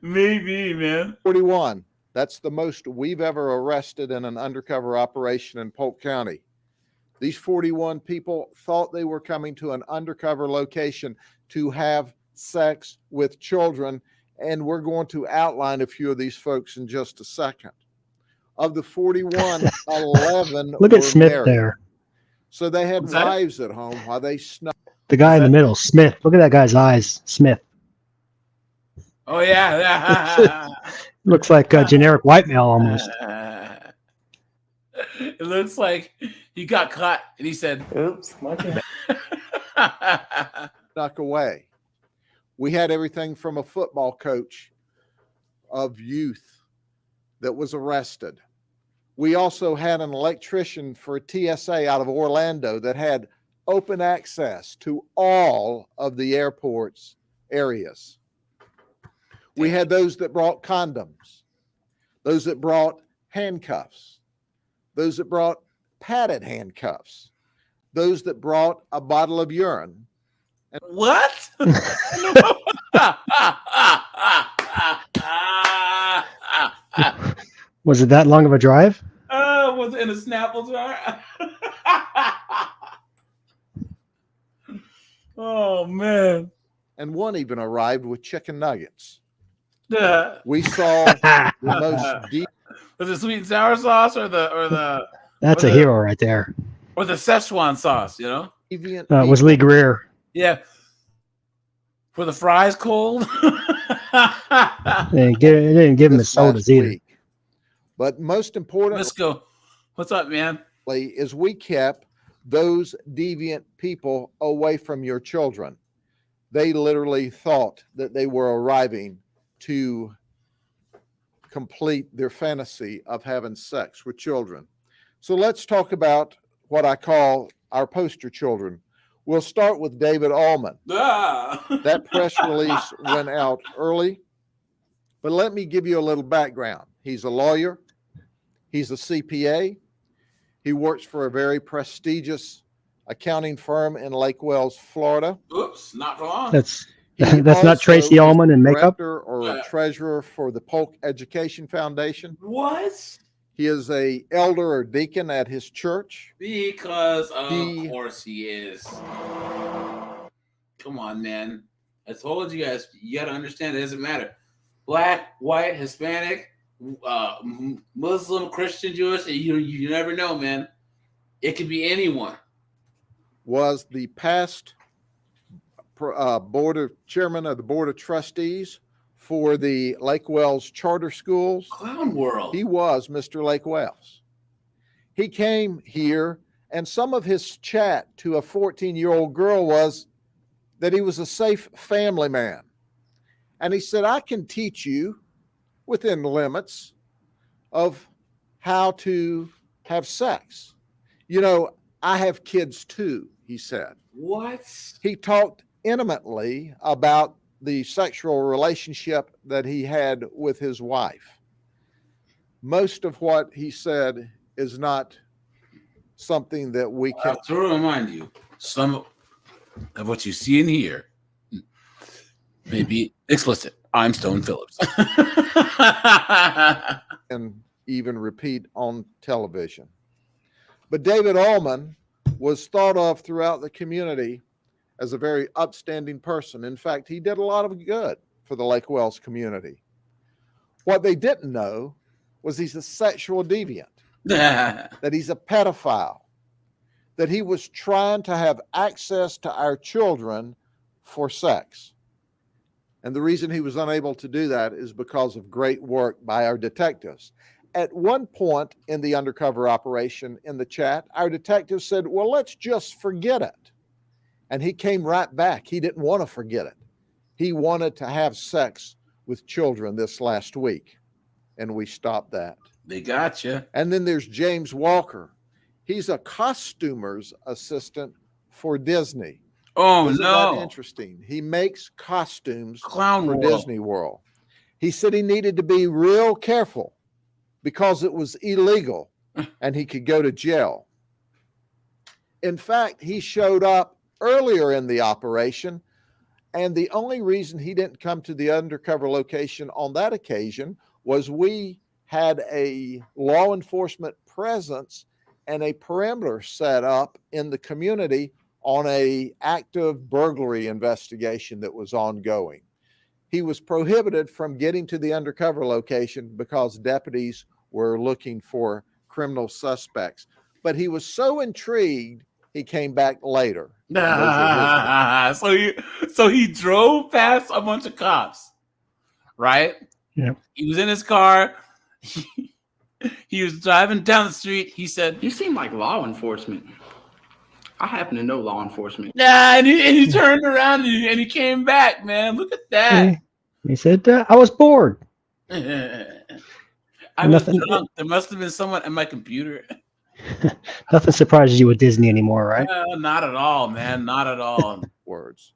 Maybe, man. 41. That's the most we've ever arrested in an undercover operation in Polk County. These 41 people thought they were coming to an undercover location to have sex with children, and we're going to outline a few of these folks in just a second. Of the 41, 11 Look at Smith married. there. So they had wives at home while they snuck. The guy in the middle, Smith. Look at that guy's eyes, Smith. Oh, yeah. Looks like a generic white male almost. It looks like he got caught and he said, "Oops, my bad." Snuck away. We had everything from a football coach of youth that was arrested. We also had an electrician for TSA out of Orlando that had open access to all of the airport's areas. We had those that brought condoms, those that brought handcuffs, those that brought padded handcuffs, those that brought a bottle of urine. And what? Was it that long of a drive? Was it in a Snapple jar? Oh, man. And one even arrived with chicken nuggets. Yeah. We saw the most deep. Was it sweet and sour sauce or the? That's a hero right there. Or the Szechuan sauce, you know? Deviant It was Lee Greer. Yeah. Were the fries cold? They didn't give him his sodas either. But most important, let's go. What's up, man? Is we kept those deviant people away from your children. They literally thought that they were arriving to complete their fantasy of having sex with children. So let's talk about what I call our poster children. We'll start with David Allman. That press release went out early, but let me give you a little background. He's a lawyer. He's a CPA. He works for a very prestigious accounting firm in Lake Wells, Florida. Oops, not for long. That's not Tracy Ullman in makeup. Director or treasurer for the Polk Education Foundation. What? He is a elder or deacon at his church. Because of course he is. Come on, man. I told you guys, you got to understand it doesn't matter. Black, white, Hispanic, Muslim, Christian, Jewish, you never know, man. It could be anyone. Was the past chairman of the board of trustees for the Lake Wells Charter Schools. Clown World. He was Mr. Lake Wells. He came here, and some of his chat to a 14-year-old girl was, that he was a safe family man. And he said, I can teach you within limits of how to have sex. You know, I have kids too, he said. What? He talked intimately about the sexual relationship that he had with his wife. Most of what he said is not something that we can. To remind you, some of what you see and hear may be explicit. I'm Stone Phillips. And even repeat on television. But David Ullman was thought of throughout the community as a very upstanding person. In fact, he did a lot of good for the Lake Wells community. What they didn't know was he's a sexual deviant, that he's a pedophile, that he was trying to have access to our children for sex. And the reason he was unable to do that is because of great work by our detectives. At one point in the undercover operation in the chat, our detective said, well, let's just forget it. And he came right back. He didn't want to forget it. He wanted to have sex with children this last week. And we stopped that. They got you. And then there's James Walker. He's a costumer's assistant for Disney. Oh, Isn't no. that interesting? He makes costumes Clown for World. Disney World. He said he needed to be real careful because it was illegal and he could go to jail. In fact, he showed up earlier in the operation, and the only reason he didn't come to the undercover location on that occasion was we had a law enforcement presence and a perimeter set up in the community on an active burglary investigation that was ongoing. He was prohibited from getting to the undercover location because deputies were looking for criminal suspects. But he was so intrigued, he came back later. So he drove past a bunch of cops, right? Yeah. He was in his car. He was driving down the street. He said, You seem like law enforcement. I happen to know law enforcement. nah, and he turned around and he came back, man. Look at that. He said, I was bored. I was Nothing- drunk. There must have been someone at my computer. Nothing surprises you with Disney anymore, right? Not at all, man. Not at all. Words.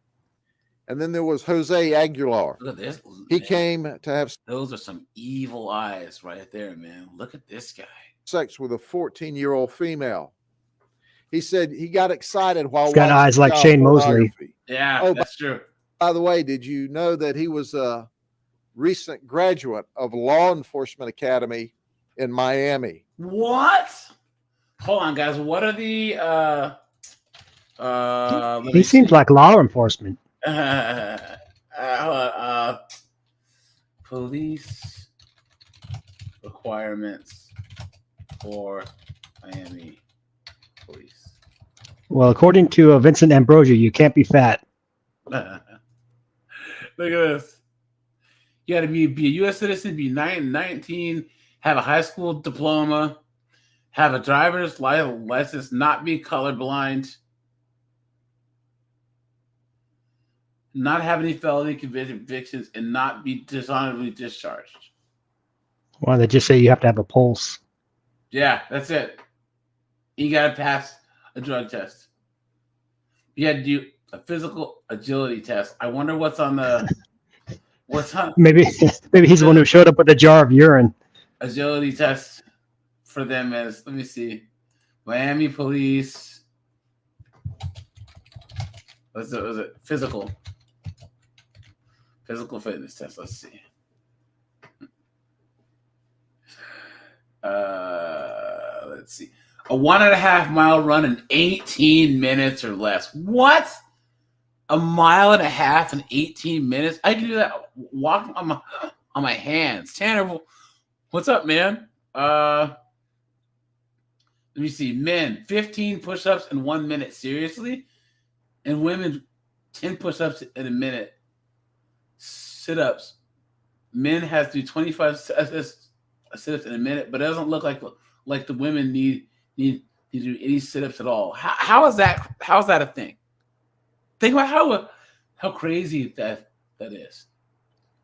And then there was Jose Aguilar. Look at this. He man. came to have Those are some evil eyes right there, man. Look at this guy. sex with a 14-year-old female. He said he got excited while He's got watching eyes like child Shane Mosley. pornography. Yeah, Oh, that's true. By the way, did you know that he was a recent graduate of Law Enforcement Academy in Miami? What? Hold on, guys. What are the He seems like law enforcement. police requirements for Miami police. Well, according to Vincent Ambrosia, you can't be fat. Look at this. You got to be a U.S. citizen, be 19, have a high school diploma, have a driver's license, not be colorblind, not have any felony convictions, and not be dishonorably discharged. Why they just say you have to have a pulse? Yeah, that's it. You got to pass a drug test. You had to do a physical agility test. I wonder what's on the Maybe he's the one who showed up with a jar of urine. agility test for them is, let me see, Miami police. Was it physical fitness test? Let's see. Let's see. A 1.5 mile run in 18 minutes or less. What? A 1.5 miles in 18 minutes? I can do that walking on my hands. Tanner, what's up, man? Let me see. Men, 15 push-ups in 1 minute. Seriously? And women, 10 push-ups in a minute. Sit-ups. Men have to do 25 sit-ups in a minute, but it doesn't look like the women need to do any sit-ups at all. How is that a thing? Think about How crazy that is.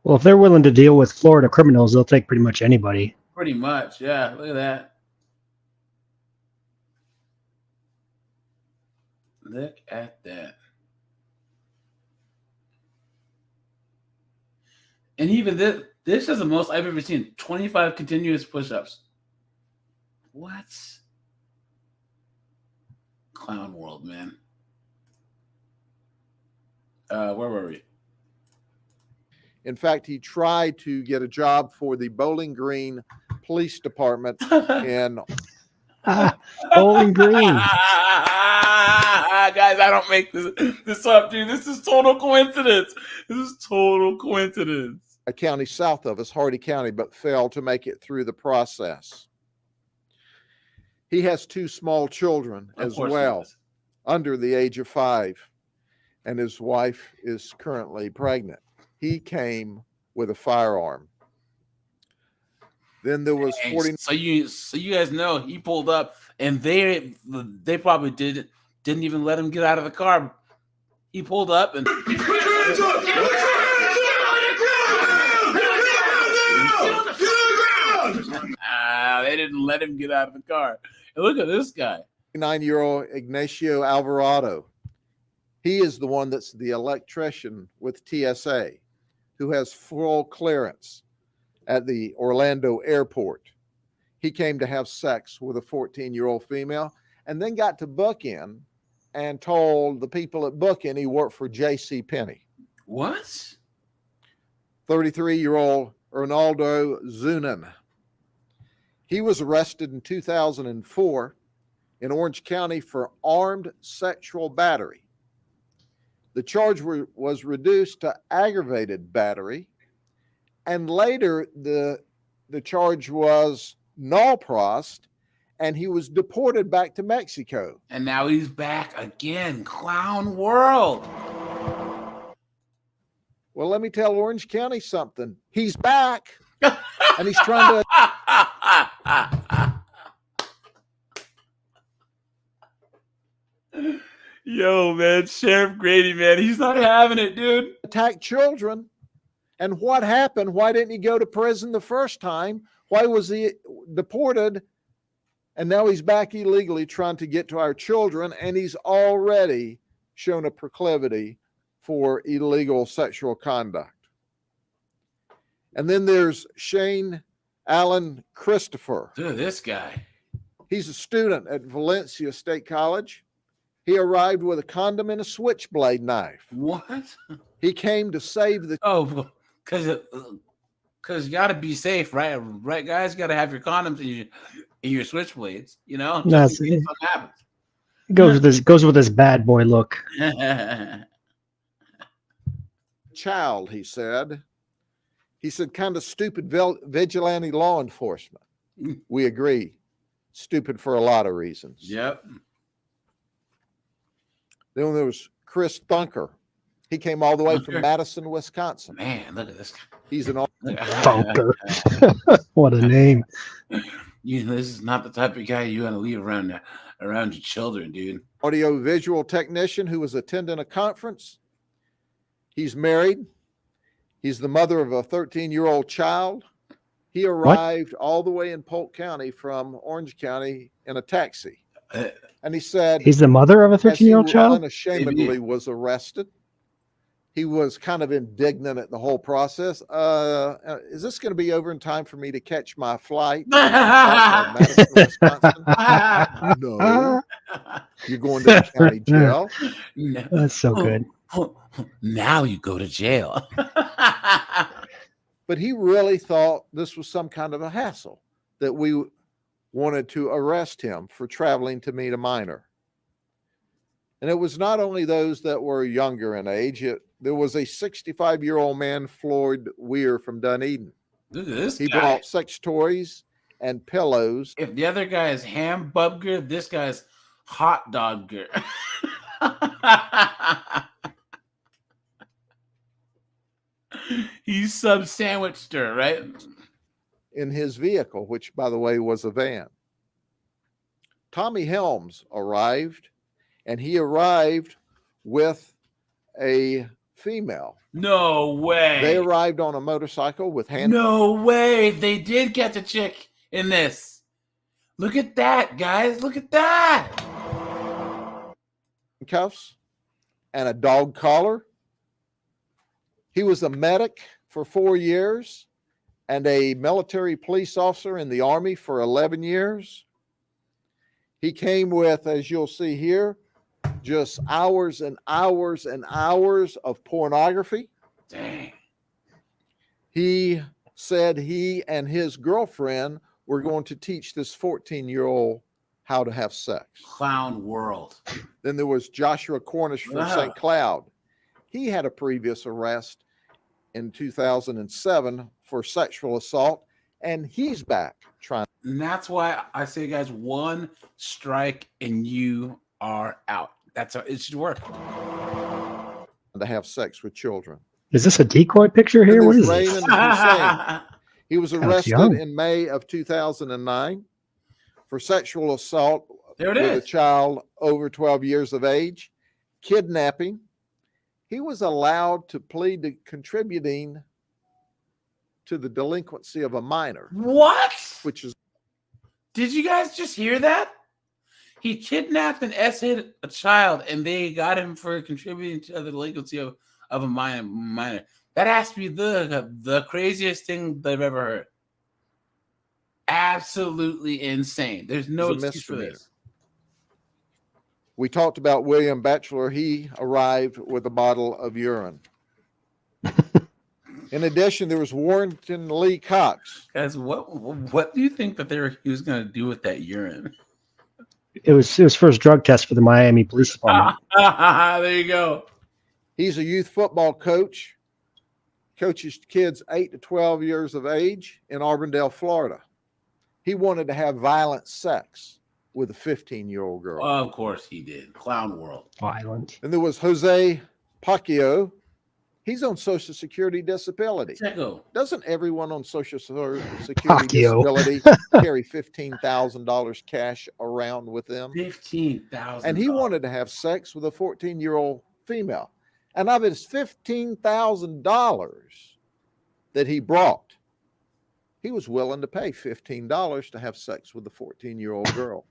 Well, if they're willing to deal with Florida criminals, they'll take pretty much anybody. Pretty much, yeah. Look at that. Look at that. And even this is the most I've ever seen. 25 continuous push-ups. What? Clown world, man. Where were we? In fact, he tried to get a job for the Bowling Green Police Department in Bowling Green. Guys, I don't make this up, dude. This is total coincidence. a county south of us, Hardy County, but failed to make it through the process. He has 2 small children as well, under the age of 5, and his wife is currently pregnant. He came with a firearm. Then there was 40. So you guys know he pulled up, and they probably didn't even let him get out of the car. He pulled up and they didn't let him get out of the car. And look at this guy, 9-year-old Ignacio Alvarado. He is the one that's the electrician with TSA, who has full clearance at the Orlando airport. He came to have sex with a 14-year-old female and then got to book-in and told the people at book-in he worked for J.C. Penney. What? 33-year-old Ronaldo Zunin. He was arrested in 2004 in Orange County for armed sexual battery. The charge was reduced to aggravated battery, and later the charge was null prost, and he was deported back to Mexico. And now he's back again. Clown world. Well, let me tell Orange County something. He's back, and he's trying to... Yo, man, Sheriff Grady, man, he's not having it, dude. Attack children. And what happened? Why didn't he go to prison the first time? Why was he deported? And now he's back illegally trying to get to our children, and he's already shown a proclivity for illegal sexual conduct. And then there's Shane Allen Christopher. Look at this guy. He's a student at Valencia State College. He arrived with a condom and a switchblade knife. What? He came to save the... Oh, because you got to be safe, right? Right, guys? You got to have your condoms and your switchblades, you know? That's it. Goes with this bad boy look. Child, he said. He said, kind of stupid vigilante law enforcement. We agree. Stupid for a lot of reasons. Yep. Then there was Chris Thunker. He came all the way from Madison, Wisconsin. Man, look at this guy. He's an Thunker. What a name. You know, this is not the type of guy you want to leave around your children, dude. audio-visual technician who was attending a conference. He's married. He's the mother of a 13-year-old child. He arrived all the way in Polk County from Orange County in a taxi. And he said... He's the mother of a 13-year-old child? Unashamedly was arrested. He was kind of indignant at the whole process. Is this going to be over in time for me to catch my flight? Madison, Wisconsin? No. You're going to the county jail? No. That's so good. Now you go to jail. But he really thought this was some kind of a hassle, that we wanted to arrest him for traveling to meet a minor. And it was not only those that were younger in age. There was a 65-year-old man, Floyd Weir from Dunedin. Look at this He guy. brought sex toys and pillows. If the other guy is ham bubger, this guy's hot dogger. He's sub sandwiched her, right? In his vehicle, which, by the way, was a van. Tommy Helms arrived, and he arrived with a female. No way. They arrived on a motorcycle with No way. They did catch a chick in this. Look at that, guys. Look at that. handcuffs and a dog collar. He was a medic for 4 years and a military police officer in the Army for 11 years. He came with, as you'll see here, just hours and hours and hours of pornography. Dang. He said he and his girlfriend were going to teach this 14-year-old how to have sex. Clown world. Then there was Joshua Cornish from Wow. St. Cloud. He had a previous arrest in 2007 for sexual assault, and he's back trying. And that's why I say, guys, one strike and you are out. That's how it should work. To have sex with children. Is this a decoy picture here? Then What there's is this? Raymond Hussein. He was That's arrested young. in May of 2009 for sexual assault There it with is. a child over 12 years of age, kidnapping. He was allowed to plead to contributing to the delinquency of a minor, What? which is Did you guys just hear that? He kidnapped and S-hit a child, and they got him for contributing to the delinquency of a minor. That has to be the craziest thing they've ever heard. Absolutely insane. There's no It's a excuse for misdemeanor. this. We talked about William Batchelor. He arrived with a bottle of urine. In addition, there was Warrington Lee Cox. Guys, what do you think that he was going to do with that urine? It was for his drug test for the Miami Police Department. There you go. He's a youth football coach, coaches kids 8 to 12 years of age in Auburndale, Florida. He wanted to have violent sex with a 15-year-old girl. Of course he did. Clown world. Violent. And there was Jose Pacquiao. He's on Social Security disability. Checo. Doesn't everyone on Social Security Pacquiao. disability carry $15,000 cash around with them? $15,000. And he wanted to have sex with a 14-year-old female. And of his $15,000 that he brought, he was willing to pay $15 to have sex with a 14-year-old girl.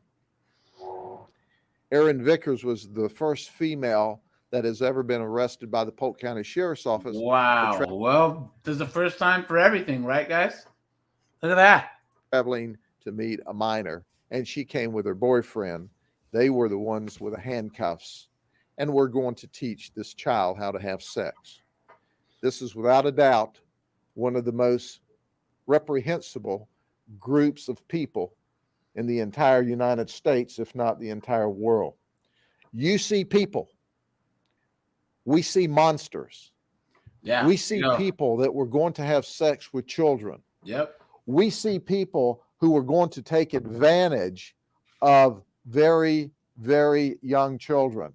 Erin Vickers was the first female that has ever been arrested by the Polk County Sheriff's Office. Wow. Well, this is the first time for everything, right, guys? Look at that. Traveling to meet a minor, and she came with her boyfriend. They were the ones with the handcuffs, and we're going to teach this child how to have sex. This is without a doubt one of the most reprehensible groups of people in the entire United States, if not the entire world. You see people. We see monsters. Yeah. We see people that were going to have sex with children. Yep. We see people who are going to take advantage of very, very young children.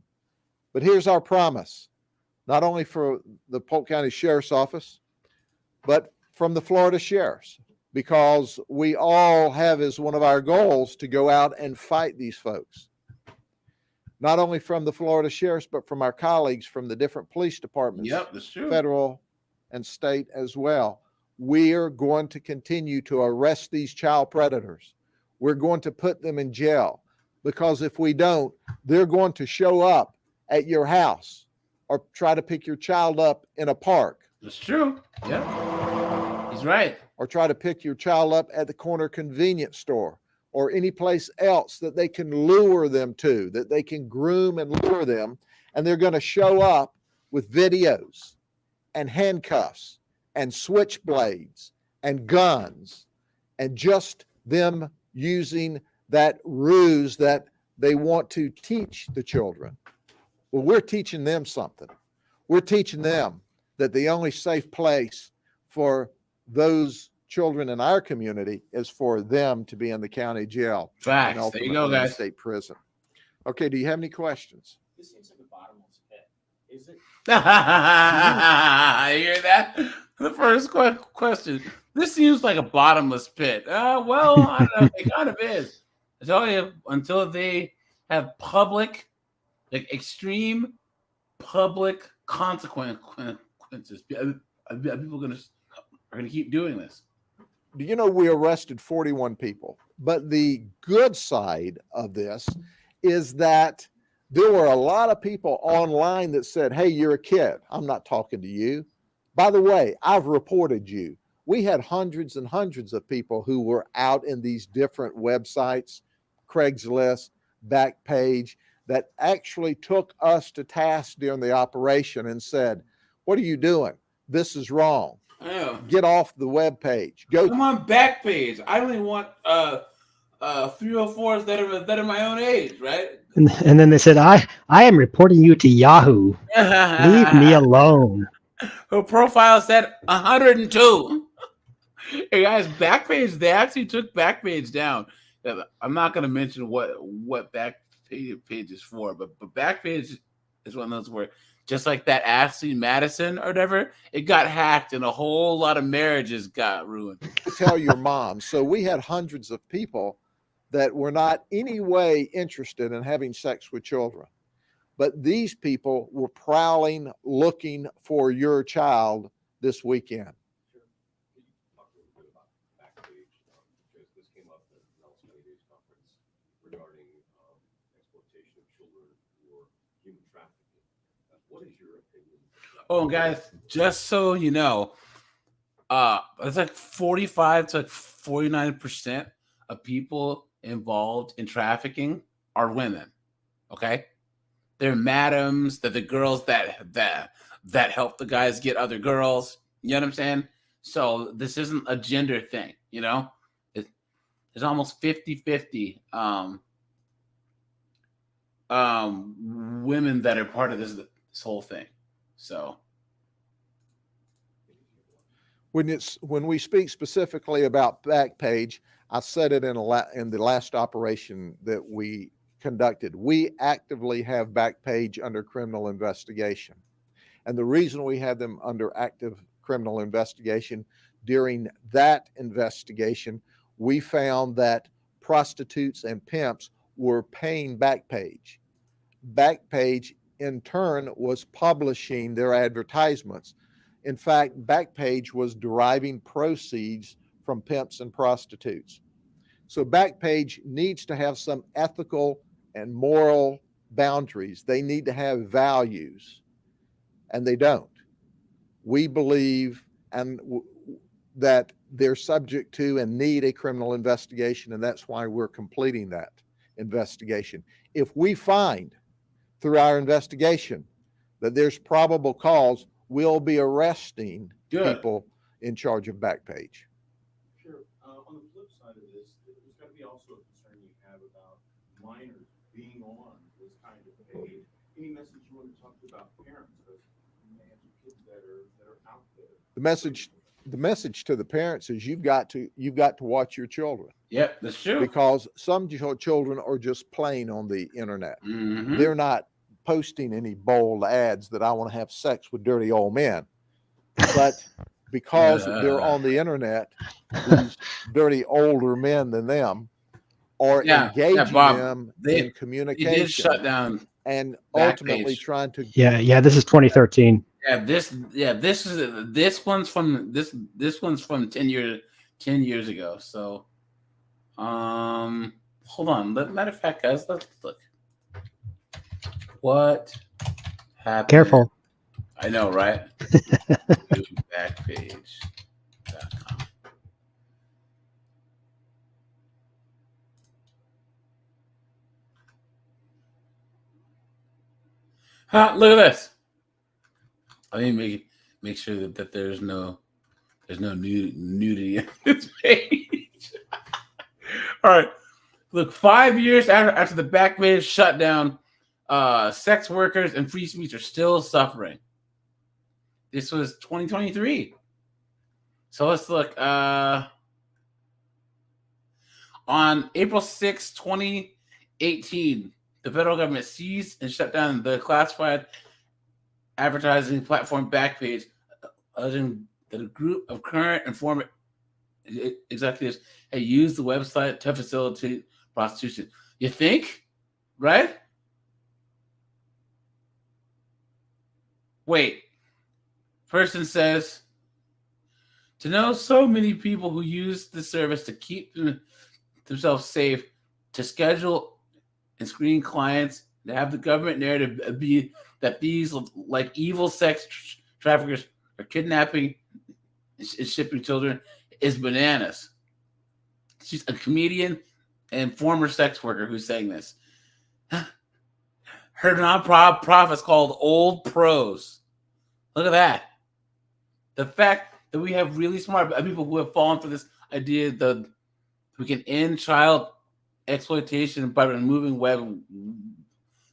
But here's our promise, not only for the Polk County Sheriff's Office, but from the Florida Sheriffs, because we all have as one of our goals to go out and fight these folks. Not only from the Florida Sheriffs, but from our colleagues from the different police departments, Yep, that's true. federal and state as well. We're going to continue to arrest these child predators. We're going to put them in jail, because if we don't, they're going to show up at your house or try to pick your child up in a park. That's true. Yep. He's right. Or try to pick your child up at the corner convenience store or any place else that they can lure them to, that they can groom and lure them. And they're going to show up with videos and handcuffs and switchblades and guns, and just them using that ruse that they want to teach the children. Well, we're teaching them something. We're teaching them that the only safe place for those children in our community is for them to be in the county jail. Facts. And There you go, ultimately in the guys. state prison. Okay, do you have any questions? This seems like a bottomless pit. Is it? You hear that? The first question. This seems like a bottomless pit. Well, I don't know. It kind of is. I tell you, until they have public, like extreme public consequences. People are gonna keep doing this. Do you know we arrested 41 people? But the good side of this is that there were a lot of people online that said, hey, you're a kid. I'm not talking to you. By the way, I've reported you. We had hundreds and hundreds of people who were out in these different websites, Craigslist, Backpage, that actually took us to task during the operation and said, what are you doing? This is wrong. Yeah. Get off the web page. Go. I'm on Backpage. I only want 304s that are my own age, right? And then they said, I am reporting you to Yahoo. Leave me alone. Her profile said 102. Hey guys, Backpage, they actually took Backpage down. I'm not going to mention what Backpage is for, but Backpage is one of those where, just like that Ashley Madison or whatever, it got hacked and a whole lot of marriages got ruined. Tell your mom. So we had hundreds of people that were not any way interested in having sex with children. But these people were prowling, looking for your child this weekend. Oh, guys, just so you know, it's like 45 to 49% of people involved in trafficking are women. Okay, they're madams, they're the girls that help the guys get other girls. You know what I'm saying? So this isn't a gender thing. You know, it's almost 50-50 women that are part of this whole thing. So when we speak specifically about Backpage, I said it in the last operation that we conducted. We actively have Backpage under criminal investigation. And the reason we had them under active criminal investigation, during that investigation, we found that prostitutes and pimps were paying Backpage. Backpage in turn was publishing their advertisements. In fact, Backpage was deriving proceeds from pimps and prostitutes. So Backpage needs to have some ethical and moral boundaries. They need to have values, and they don't. We believe that they're subject to and need a criminal investigation, and that's why we're completing that investigation. If we find through our investigation that there's probable cause, we'll be arresting people in charge of Backpage. Sure. On the flip side of this, there's got to be also a concern you have about minors being on this kind of page. Any message you want to talk about parents, because you may have some kids that are out there. The message to the parents is you've got to watch your children. Yep, that's true. Because some children are just playing on the internet. Mm-hmm. They're not posting any bold ads that I want to have sex with dirty old men. But because they're on the internet, these dirty older men than them are engaging them in communication. They did shut down and ultimately trying to. Yeah. This is 2013. This one's from 10 years ago. So, hold on. Matter of fact, guys, let's look. What happened? Careful. I know, right? Backpage.com. Look at this. Let me make sure that there's no nudity on this page. All right. Look, 5 years after the Backpage shutdown, sex workers and free speech are still suffering. This was 2023. So let's look. On April 6, 2018, the federal government seized and shut down the classified advertising platform Backpage, alleging that a group of current and former executives had used the website to facilitate prostitution. You think? Right? Wait. Person says, to know so many people who use the service to keep themselves safe, to schedule and screen clients, to have the government narrative be that these like evil sex traffickers are kidnapping and shipping children is bananas. She's a comedian and former sex worker who's saying this. Her non-profit's called Old Pros. Look at that. The fact that we have really smart people who have fallen for this idea that we can end child exploitation by removing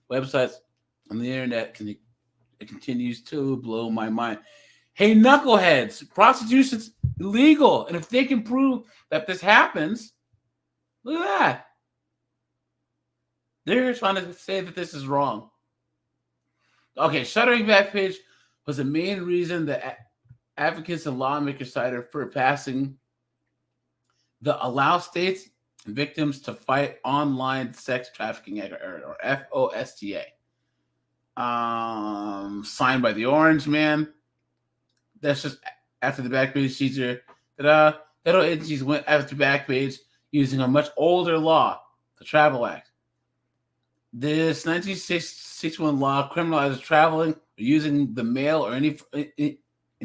websites on the internet, it continues to blow my mind. Hey, knuckleheads, prostitution's illegal. And if they can prove that this happens, look at that. They're trying to say that this is wrong. Okay, shuttering Backpage was the main reason that advocates and lawmakers cited for passing the Allow States and Victims to Fight Online Sex Trafficking Act, or FOSTA. Signed by the Orange Man. That's just after the Backpage teaser. Federal agencies went after Backpage using a much older law, the Travel Act. This 1961 law criminalizes traveling or using the mail or any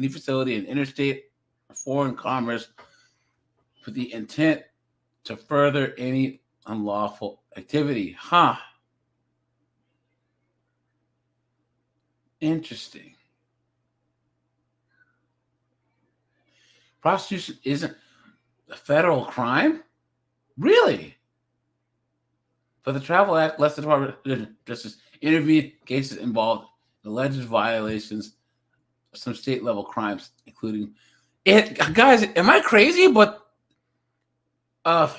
facility in interstate or foreign commerce with the intent to further any unlawful activity. Interesting. Prostitution isn't a federal crime? Really? But the Travel Act lets the Department of Justice intervene cases involved in alleged violations of some state-level crimes, including it. Guys, am I crazy? But a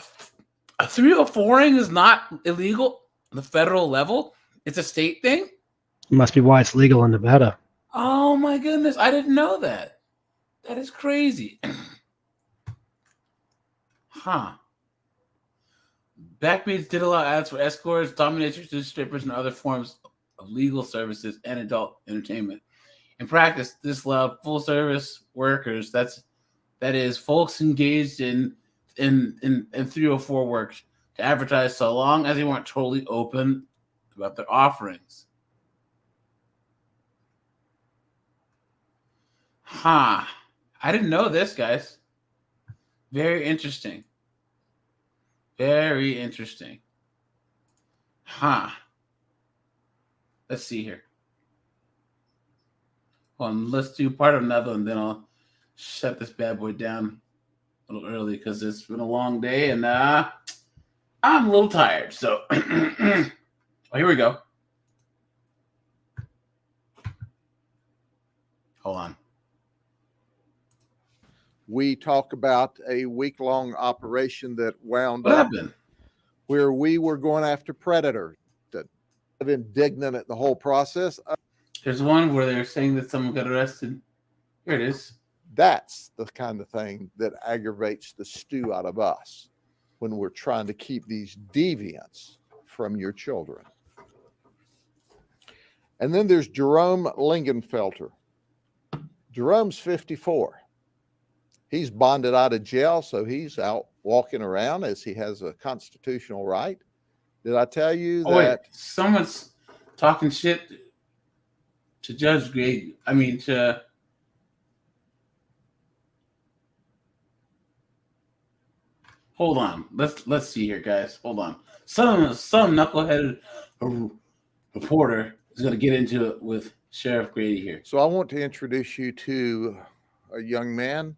304ing is not illegal on the federal level. It's a state thing. It must be why it's legal in Nevada. Oh my goodness, I didn't know that. That is crazy. Backpage did allow ads for escorts, dominatrix, strippers, and other forms of legal services and adult entertainment. In practice, this allowed full-service workers, that is, folks engaged in 304 work, to advertise so long as they weren't totally open about their offerings. I didn't know this, guys. Very interesting. Very interesting. Let's see here. Well, let's do part of another one, then I'll shut this bad boy down a little early because it's been a long day and I'm a little tired. So, here we go. Hold on. We talk about a week-long operation that wound What up happened? where we were going after predators. Indignant at the whole process. There's one where they're saying that someone got arrested. Here it is. That's the kind of thing that aggravates the stew out of us when we're trying to keep these deviants from your children. And then there's Jerome Lingenfelter. Jerome's 54. He's bonded out of jail, so he's out walking around as he has a constitutional right. Did I tell you that? Wait, someone's talking shit to Judge Greg. I mean, to hold on. Let's see here, guys. Hold on. Some knuckleheaded reporter is going to get into it with Sheriff Grady here. So I want to introduce you to a young man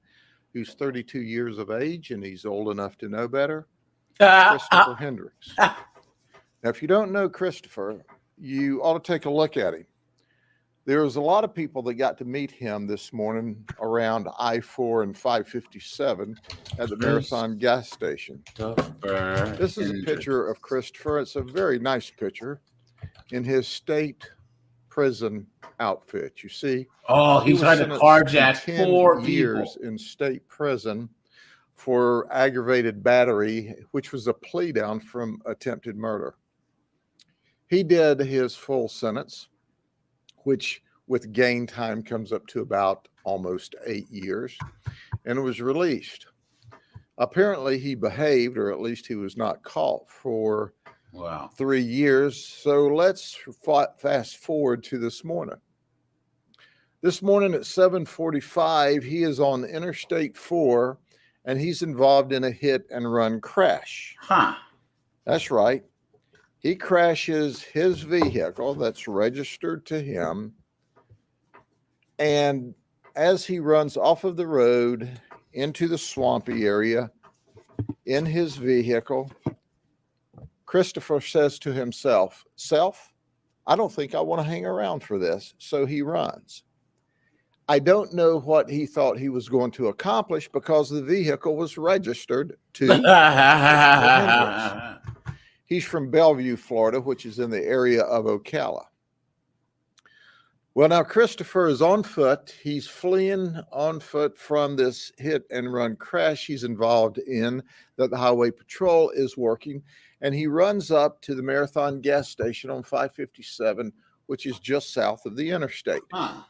who's 32 years of age, and he's old enough to know better. Christopher Hendricks. Now, if you don't know Christopher, you ought to take a look at him. There's a lot of people that got to meet him this morning around I-4 and 557 at the Marathon gas station. This is a picture of Christopher. It's a very nice picture in his state prison outfit. You see, he tried to carjack 4 years in state prison for aggravated battery, which was a plea down from attempted murder. He did his full sentence, which with gain time comes up to about almost 8 years, and was released. Apparently, he behaved, or at least he was not caught, for Wow. 3 years. So let's fast forward to this morning. This morning at 7:45, he is on Interstate 4, and he's involved in a hit and run crash. Huh. That's right. He crashes his vehicle that's registered to him, and as he runs off of the road into the swampy area in his vehicle, Christopher says to himself, "Self, I don't think I want to hang around for this." So he runs. I don't know what he thought he was going to accomplish because the vehicle was registered to Hendricks. He's from Bellevue, Florida, which is in the area of Ocala. Well, now Christopher is on foot. He's fleeing on foot from this hit and run crash he's involved in that the Highway Patrol is working. And he runs up to the Marathon gas station on 557, which is just south of the interstate. Huh.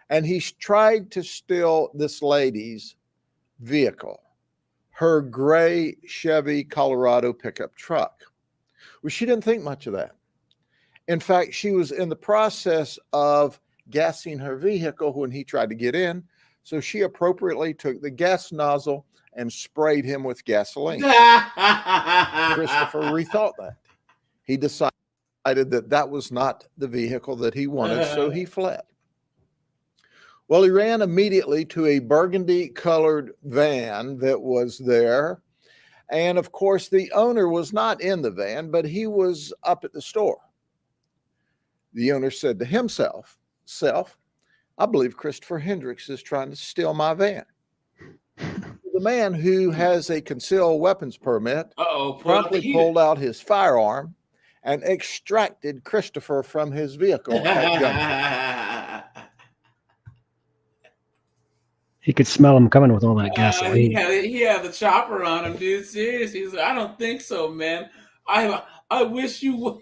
And he's tried to steal this lady's vehicle, her gray Chevy Colorado pickup truck. Well, she didn't think much of that. In fact, she was in the process of gassing her vehicle when he tried to get in. So she appropriately took the gas nozzle and sprayed him with gasoline. Christopher rethought that. He decided that that was not the vehicle that he wanted, so he fled. Well, he ran immediately to a burgundy colored van that was there. And of course, the owner was not in the van, but he was up at the store. The owner said to himself, "Self, I believe Christopher Hendricks is trying to steal my van." The man, who has a concealed weapons permit, promptly pulled out his firearm and extracted Christopher from his vehicle at gunpoint. He could smell him coming with all that gasoline. He had the chopper on him, dude. Seriously, he's like, "I don't think so, man. I wish you would."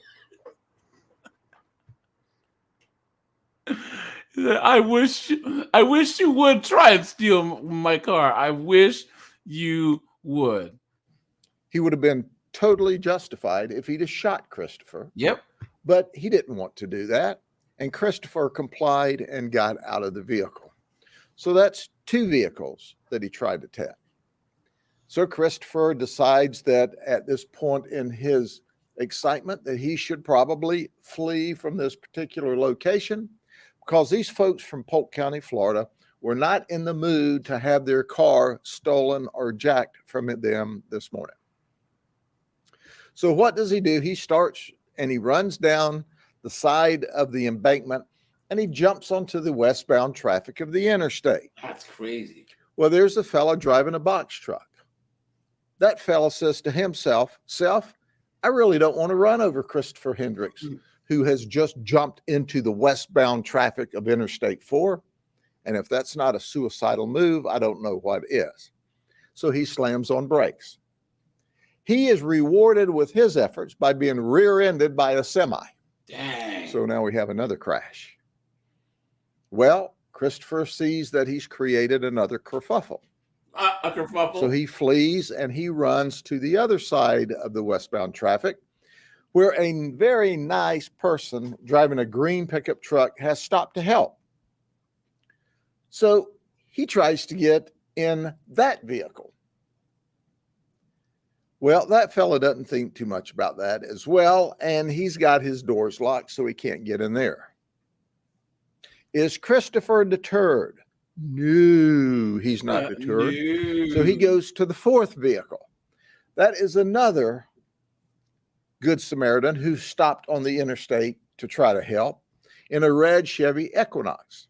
I wish you would try and steal my car. I wish you would. He would have been totally justified if he'd have shot Christopher. Yep. But he didn't want to do that. And Christopher complied and got out of the vehicle. So that's 2 vehicles that he tried to tap. So Christopher decides that at this point in his excitement that he should probably flee from this particular location, because these folks from Polk County, Florida, were not in the mood to have their car stolen or jacked from them this morning. So what does he do? He starts and he runs down the side of the embankment and he jumps onto the westbound traffic of the interstate. That's crazy. Well, there's a fellow driving a box truck. That fellow says to himself, "Self, I really don't want to run over Christopher Hendricks, who has just jumped into the westbound traffic of Interstate 4. And if that's not a suicidal move, I don't know what is." So he slams on brakes. He is rewarded with his efforts by being rear-ended by a semi. Dang. So now we have another crash. Well, Christopher sees that he's created another kerfuffle. A kerfuffle. So he flees and he runs to the other side of the westbound traffic, where a very nice person driving a green pickup truck has stopped to help. So he tries to get in that vehicle. Well, that fella doesn't think too much about that as well, and he's got his doors locked, so he can't get in there. Is Christopher deterred? No, he's not deterred. No. So he goes to the 4th vehicle. That is another Good Samaritan who stopped on the interstate to try to help in a red Chevy Equinox.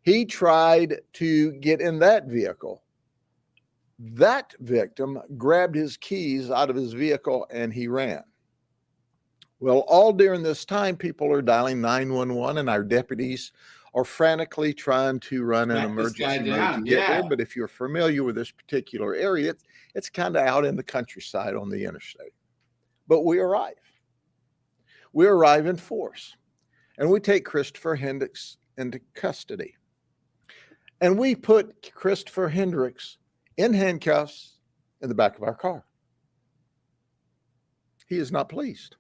He tried to get in that vehicle. That victim grabbed his keys out of his vehicle and he ran. Well, all during this time, people are dialing 911 and our deputies are frantically trying to run an emergency mode to get there. But if you're familiar with this particular area, it's kind of out in the countryside on the interstate. But we arrive. We arrive in force. And we take Christopher Hendricks into custody. And we put Christopher Hendricks in handcuffs in the back of our car. He is not pleased.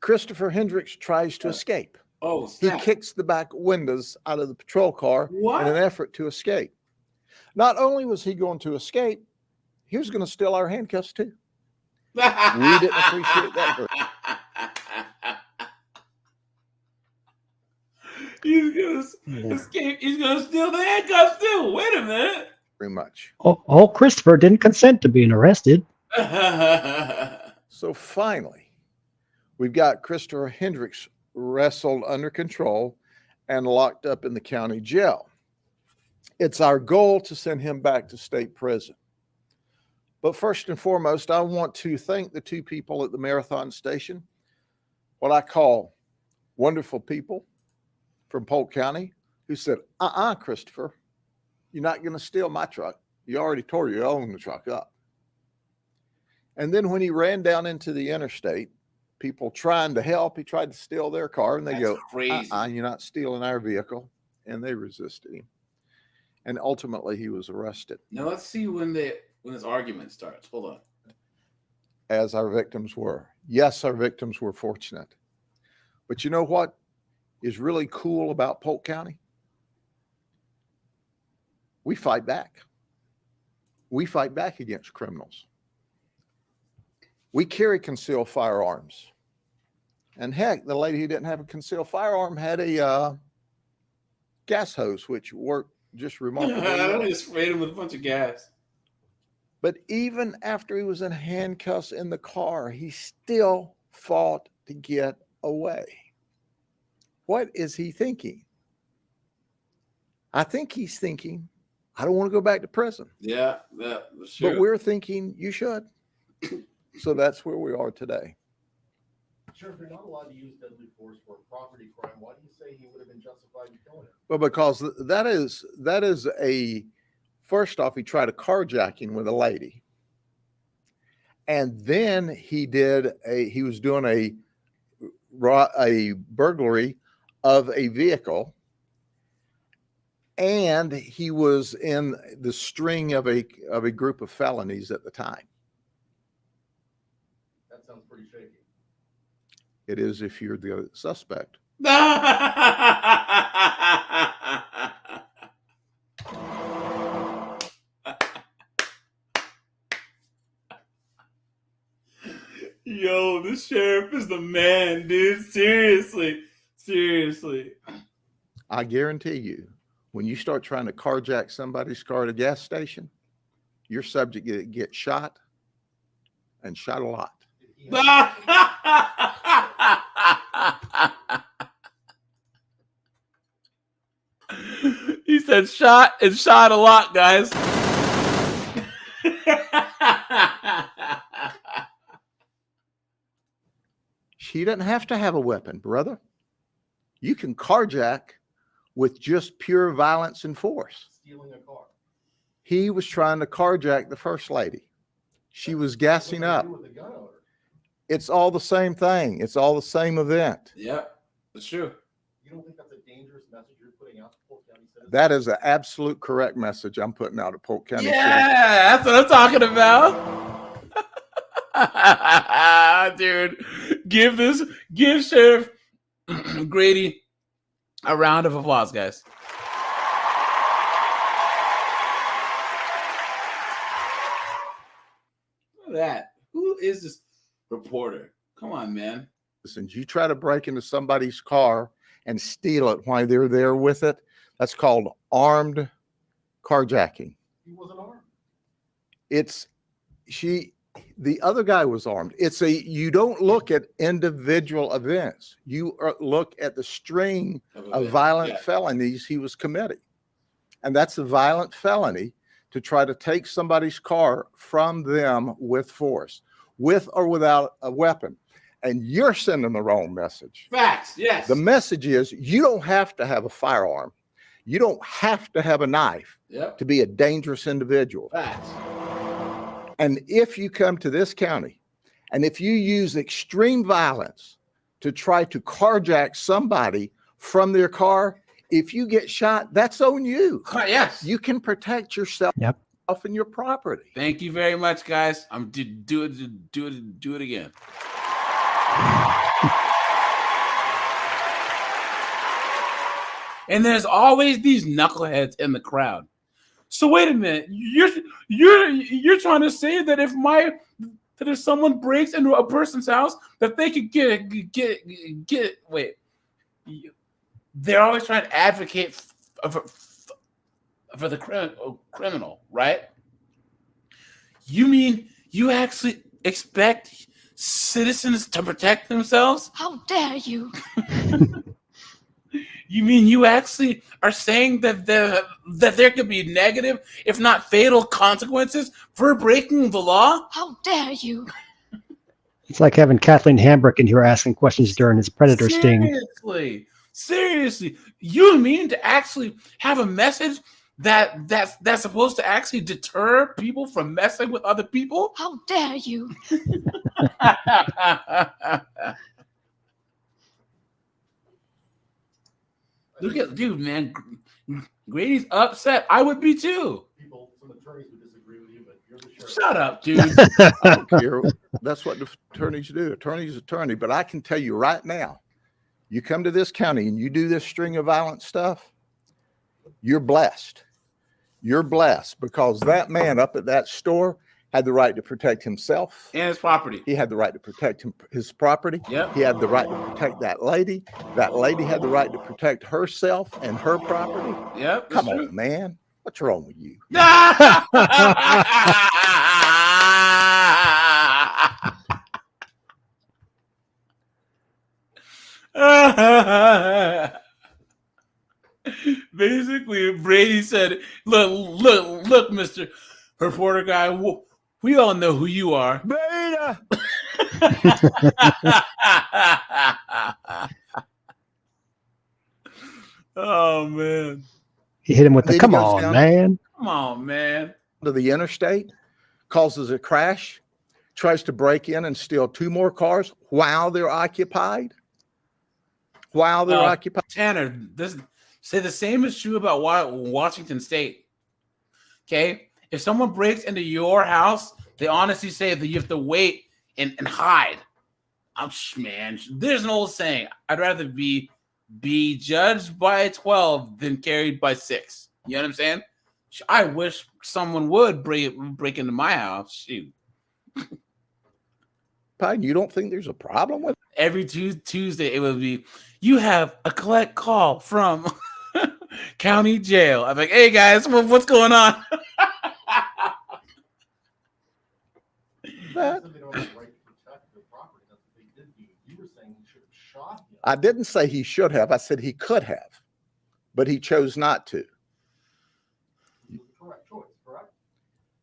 Christopher Hendricks tries to escape. Oh, He snap. kicks the back windows out of the patrol car What? in an effort to escape. Not only was he going to escape, he was going to steal our handcuffs too. We didn't appreciate that very He's gonna escape. He's gonna steal the handcuffs too. Wait a minute. much. Oh, Christopher didn't consent to being arrested. So finally, we've got Christopher Hendricks wrestled under control and locked up in the county jail. It's our goal to send him back to state prison. But first and foremost, I want to thank the two people at the Marathon Station, what I call wonderful people from Polk County, who said, Christopher, you're not going to steal my truck. You already tore your own truck up. And then when he ran down into the interstate, people trying to help, he tried to steal their car, and they That's go, crazy. you're not stealing our vehicle. And they resisted him. And ultimately, he was arrested. Now let's see when this argument starts. Hold on. As our victims were. Yes, our victims were fortunate. But you know what is really cool about Polk County? We fight back. We fight back against criminals. We carry concealed firearms. And heck, the lady who didn't have a concealed firearm had a gas hose, which worked just remarkably well. I just sprayed him with a bunch of gas. But even after he was in handcuffs in the car, he still fought to get away. What is he thinking? I think he's thinking, I don't want to go back to prison. Yeah, that's true. But we're thinking you should. So that's where we are today. Sheriff, you're not allowed to use deadly force for a property crime. Why do you say he would have been justified in killing him? Well, because that is a, first off, he tried a carjacking with a lady. And then he was doing a burglary of a vehicle. And he was in the string of a group of felonies at the time. That sounds pretty shaky. It is if you're the suspect. Yo, the sheriff is the man, dude. Seriously. I guarantee you, when you start trying to carjack somebody's car at a gas station, you're subject to get shot and shot a lot. He said shot and shot a lot, guys. She doesn't have to have a weapon, brother. You can carjack with just pure violence and force. Stealing a car. He was trying to carjack the first lady. She was gassing up. It's all the same thing. It's all the same event. Yeah, that's true. You don't think that's a dangerous message you're putting out to Polk County citizens? That is an absolute correct message I'm putting out at Polk County. Yeah, that's what I'm talking about. Dude, give Sheriff Grady a round of applause, guys. Look at that. Who is this reporter? Come on, man. Listen, you try to break into somebody's car and steal it while they're there with it, that's called armed carjacking. He wasn't armed. The other guy was armed. You don't look at individual events. You look at the string of violent felonies he was committing. And that's a violent felony to try to take somebody's car from them with force, with or without a weapon. And you're sending the wrong message. Facts, yes. The message is you don't have to have a firearm. You don't have to have a knife to be a dangerous individual. Facts. And if you come to this county and if you use extreme violence to try to carjack somebody from their car, if you get shot, that's on you. Yes. You can protect yourself Yep. and your property. Thank you very much, guys. I'm do it again. And there's always these knuckleheads in the crowd. So wait a minute, you're trying to say that if someone breaks into a person's house, that they could get wait. They're always trying to advocate for the criminal, right? You mean you actually expect citizens to protect themselves? How dare you? You mean you actually are saying that there could be negative, if not fatal, consequences for breaking the law? How dare you? It's like having Kathleen Hambrick in here asking questions during his predator sting. Seriously, you mean to actually have a message that's supposed to actually deter people from messing with other people? How dare you? Look at dude, man. Grady's upset. I would be too. Some attorneys would disagree with you, but you're the sheriff. Shut up, dude. I don't care. That's what the attorneys do. Attorney's attorney. But I can tell you right now, you come to this county and you do this string of violent stuff, you're blessed. You're blessed because that man up at that store had the right to protect himself and his property. He had the right to protect his property. Yep. He had the right to protect that lady. That lady had the right to protect herself and her property. Yep. Come on, man. What's wrong with you? Basically, Brady said, look, Mr. Reporter guy, we all know who you are. Beta. Oh, man. He hit him with the, come on, man. Come on, man. To the interstate, causes a crash, tries to break in and steal 2 more cars while they're occupied. Tanner, say the same is true about Washington State. Okay? If someone breaks into your house, they honestly say that you have to wait and hide. Man, there's an old saying, I'd rather be judged by 12 than carried by 6. You know what I'm saying? I wish someone would break into my house. Shoot. Pine, you don't think there's a problem with it? Every Tuesday, it would be, you have a collect call from county jail. I'm like, hey, guys, what's going on? I didn't say he should have. I said he could have, but he chose not to.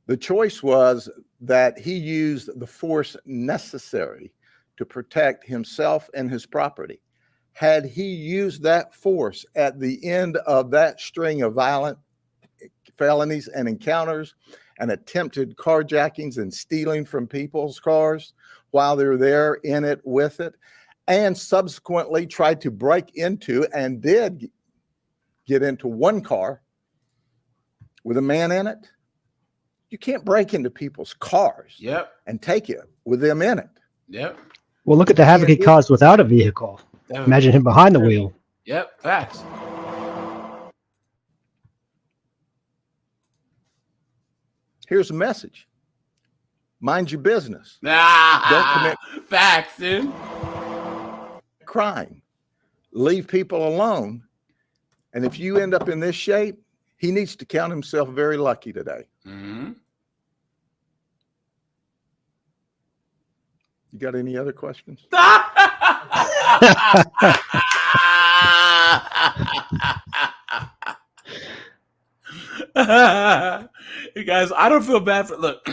The choice was that he used the force necessary to protect himself and his property. Had he used that force at the end of that string of violent felonies and encounters and attempted carjackings and stealing from people's cars while they're there in it with it, and subsequently tried to break into and did get into one car with a man in it, you can't break into people's cars and take it with them in it. Yep. Well, look at the havoc he caused without a vehicle. Imagine him behind the wheel. Yep, facts. Here's a message. Mind your business. Don't commit facts, dude. Crime. Leave people alone. And if you end up in this shape, he needs to count himself very lucky today. Mm-hmm. You got any other questions? Hey guys, I don't feel bad for. Look,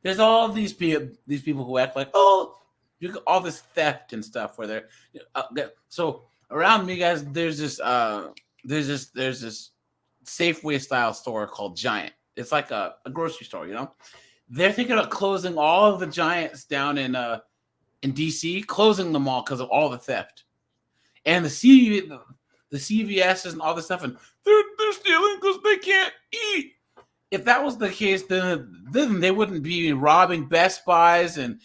there's all these people who act like, oh, you got all this theft and stuff. Where they're so around me, guys. There's this Safeway style store called Giant. It's like a grocery store, you know. They're thinking of closing all of the Giants down in DC, closing them all because of all the theft. And the the CVSs and all this stuff, and they're stealing because they can't eat. If that was the case, then they wouldn't be robbing Best Buys and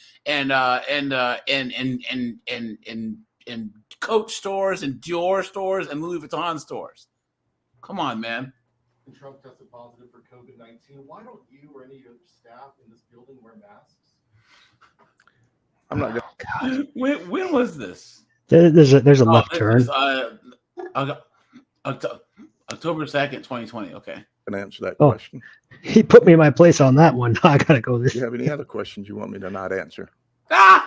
Coach stores and Dior stores and Louis Vuitton stores. Come on, man. And Trump tested positive for COVID-19. Why don't you or any of your staff in this building wear masks? I'm not God. When was this? There's a left turn. October 2nd, 2020. Okay. going to answer that Oh. question. He put me in my place on that one. I gotta go this. Do you have any other questions you want me to not answer? That's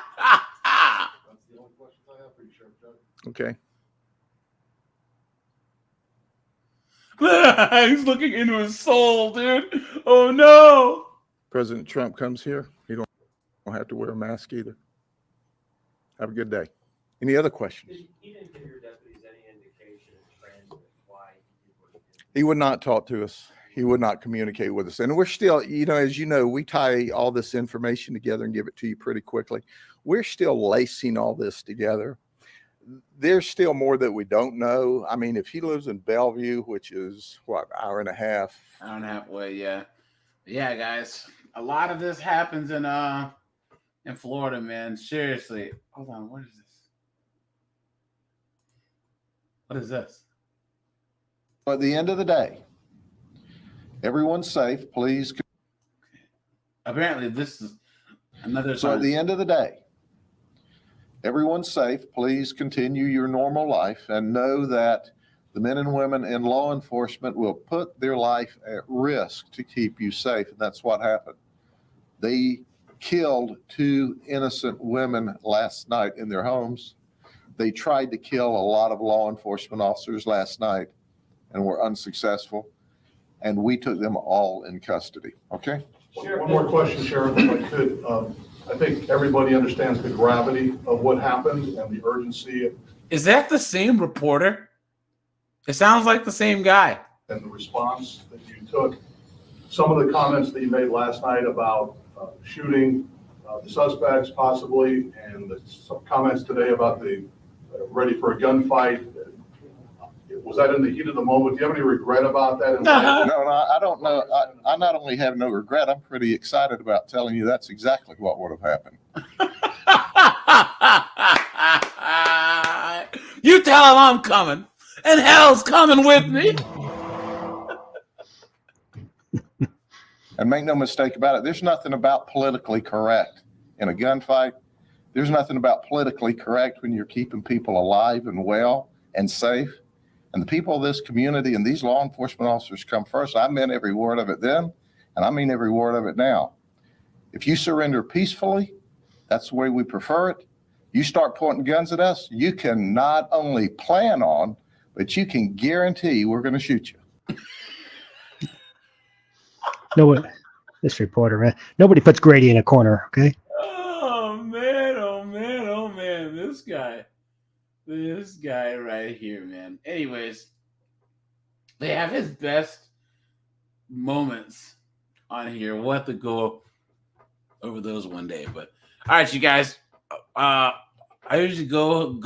the only questions I have for you, Sheriff Judge. Okay. He's looking into his soul, dude. Oh no. President Trump comes here. You don't have to wear a mask either. Have a good day. Any other questions? He didn't give your deputies any indication of trends of why he did what he did. He would not talk to us. He would not communicate with us. And we're still, as you know, we tie all this information together and give it to you pretty quickly. We're still lacing all this together. There's still more that we don't know. I mean, if he lives in Bellevue, which is hour and a half. Hour and a half away, yeah. Yeah, guys. A lot of this happens in Florida, man. Seriously. Hold on, what is this? What is this? At the end of the day, everyone's safe. Please. Apparently, this is another. So at the end of the day, everyone's safe. Please continue your normal life and know that the men and women in law enforcement will put their life at risk to keep you safe. And that's what happened. They killed 2 innocent women last night in their homes. They tried to kill a lot of law enforcement officers last night and were unsuccessful. And we took them all in custody. Okay? One more question, Sheriff, if I could. I think everybody understands the gravity of what happened and the urgency Is that the same reporter? It sounds like the same guy. and the response that you took. Some of the comments that you made last night about shooting the suspects possibly, and some comments today about the ready for a gunfight. Was that in the heat of the moment? Do you have any regret about that? No, I don't know. I not only have no regret, I'm pretty excited about telling you that's exactly what would have happened. You tell him I'm coming, and hell's coming with me. And make no mistake about it, there's nothing about politically correct in a gunfight. There's nothing about politically correct when you're keeping people alive and well and safe. And the people of this community and these law enforcement officers come first. I meant every word of it then, and I mean every word of it now. If you surrender peacefully, that's the way we prefer it. You start pointing guns at us, you can not only plan on, but you can guarantee we're going to shoot you. No, this reporter, man. Nobody puts Grady in a corner, okay? Oh man, oh man, oh man. This guy right here, man. Anyways, they have his best moments on here. We'll have to go over those one day. But all right, you guys. I usually go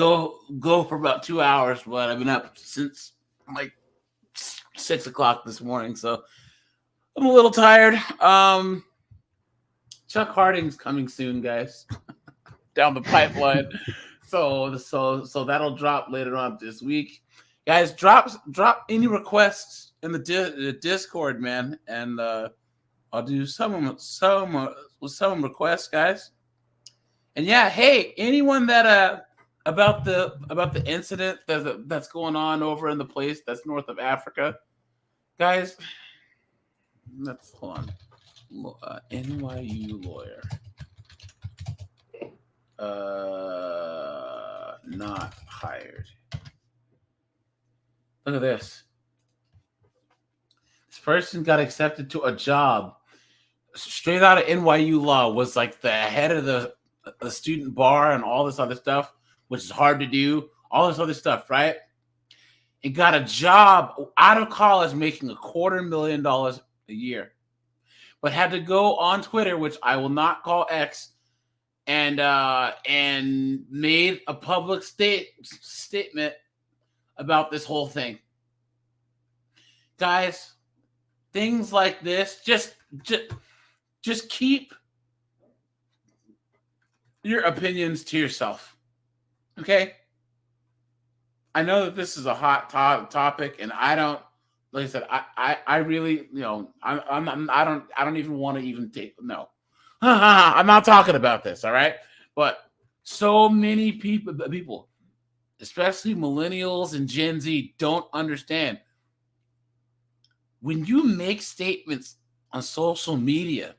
for about 2 hours, but I've been up since like 6 o'clock this morning, so I'm a little tired. Chuck Harding's coming soon, guys, down the pipeline. So that'll drop later on this week, guys. Drop any requests in the Discord, man, and I'll do some requests, guys. And yeah, hey, anyone that about the incident that's going on over in the place that's north of Africa, guys. Let's hold on. NYU lawyer. Not hired. Look at this. This person got accepted to a job straight out of NYU law, was like the head of the student bar and all this other stuff, which is hard to do. All this other stuff, right? And got a job out of college making $250,000 a year, but had to go on Twitter, which I will not call X, and made a public statement about this whole thing. Guys, things like this, just keep your opinions to yourself. Okay? I know that this is a hot topic, and I don't, like I said, I really, I don't even want to even take, no. I'm not talking about this, all right? But so many people, especially millennials and Gen Z, don't understand. When you make statements on social media,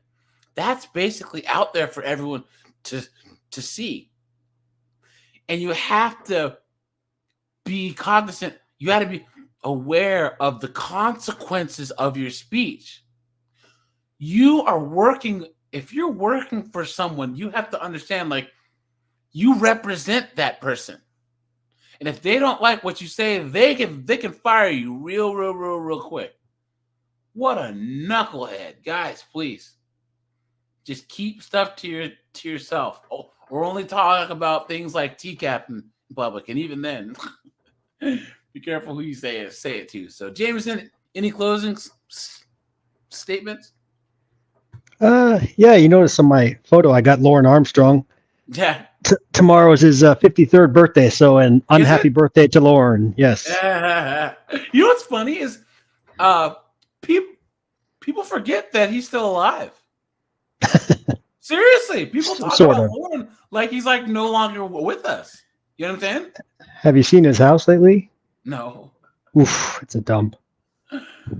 that's basically out there for everyone to see. And you have to be cognizant. You got to be aware of the consequences of your speech. You are working, if you're working for someone, you have to understand, like, you represent that person. And if they don't like what you say, they can fire you real quick. What a knucklehead. Guys, please. Just keep stuff to yourself. Oh, we're only talking about things like TCAP in public, and even then, be careful who you say it to. So, Jameson, any closing statements? Yeah, you notice on my photo I got Lauren Armstrong. Yeah. Tomorrow is his 53rd birthday, so an unhappy birthday to Lauren. Yes. You know what's funny is people forget that he's still alive. Seriously, people talk about Lauren like he's like no longer with us. You know what I'm saying? Have you seen his house lately? No. Oof, it's a dump.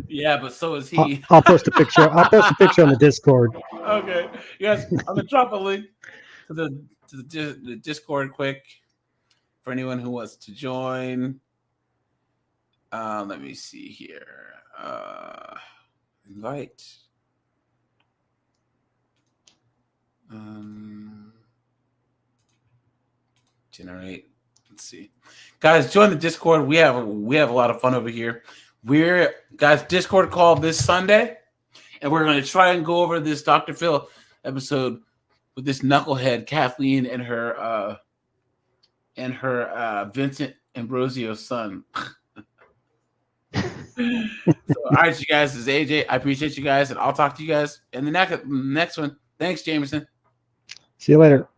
Yeah, but so is he. I'll post a picture. I'll post a picture on the Discord. Okay, yes, I'm gonna drop a link to the Discord quick for anyone who wants to join. Let me see here. Invite. Generate. Let's see, guys. Join the Discord. We have a lot of fun over here. Guys, Discord call this Sunday, and we're going to try and go over this Dr. Phil episode with this knucklehead Kathleen and her Vincent Ambrosio's son. So, all right, you guys, this is AJ. I appreciate you guys, and I'll talk to you guys in the next one. Thanks, Jameson. See you later.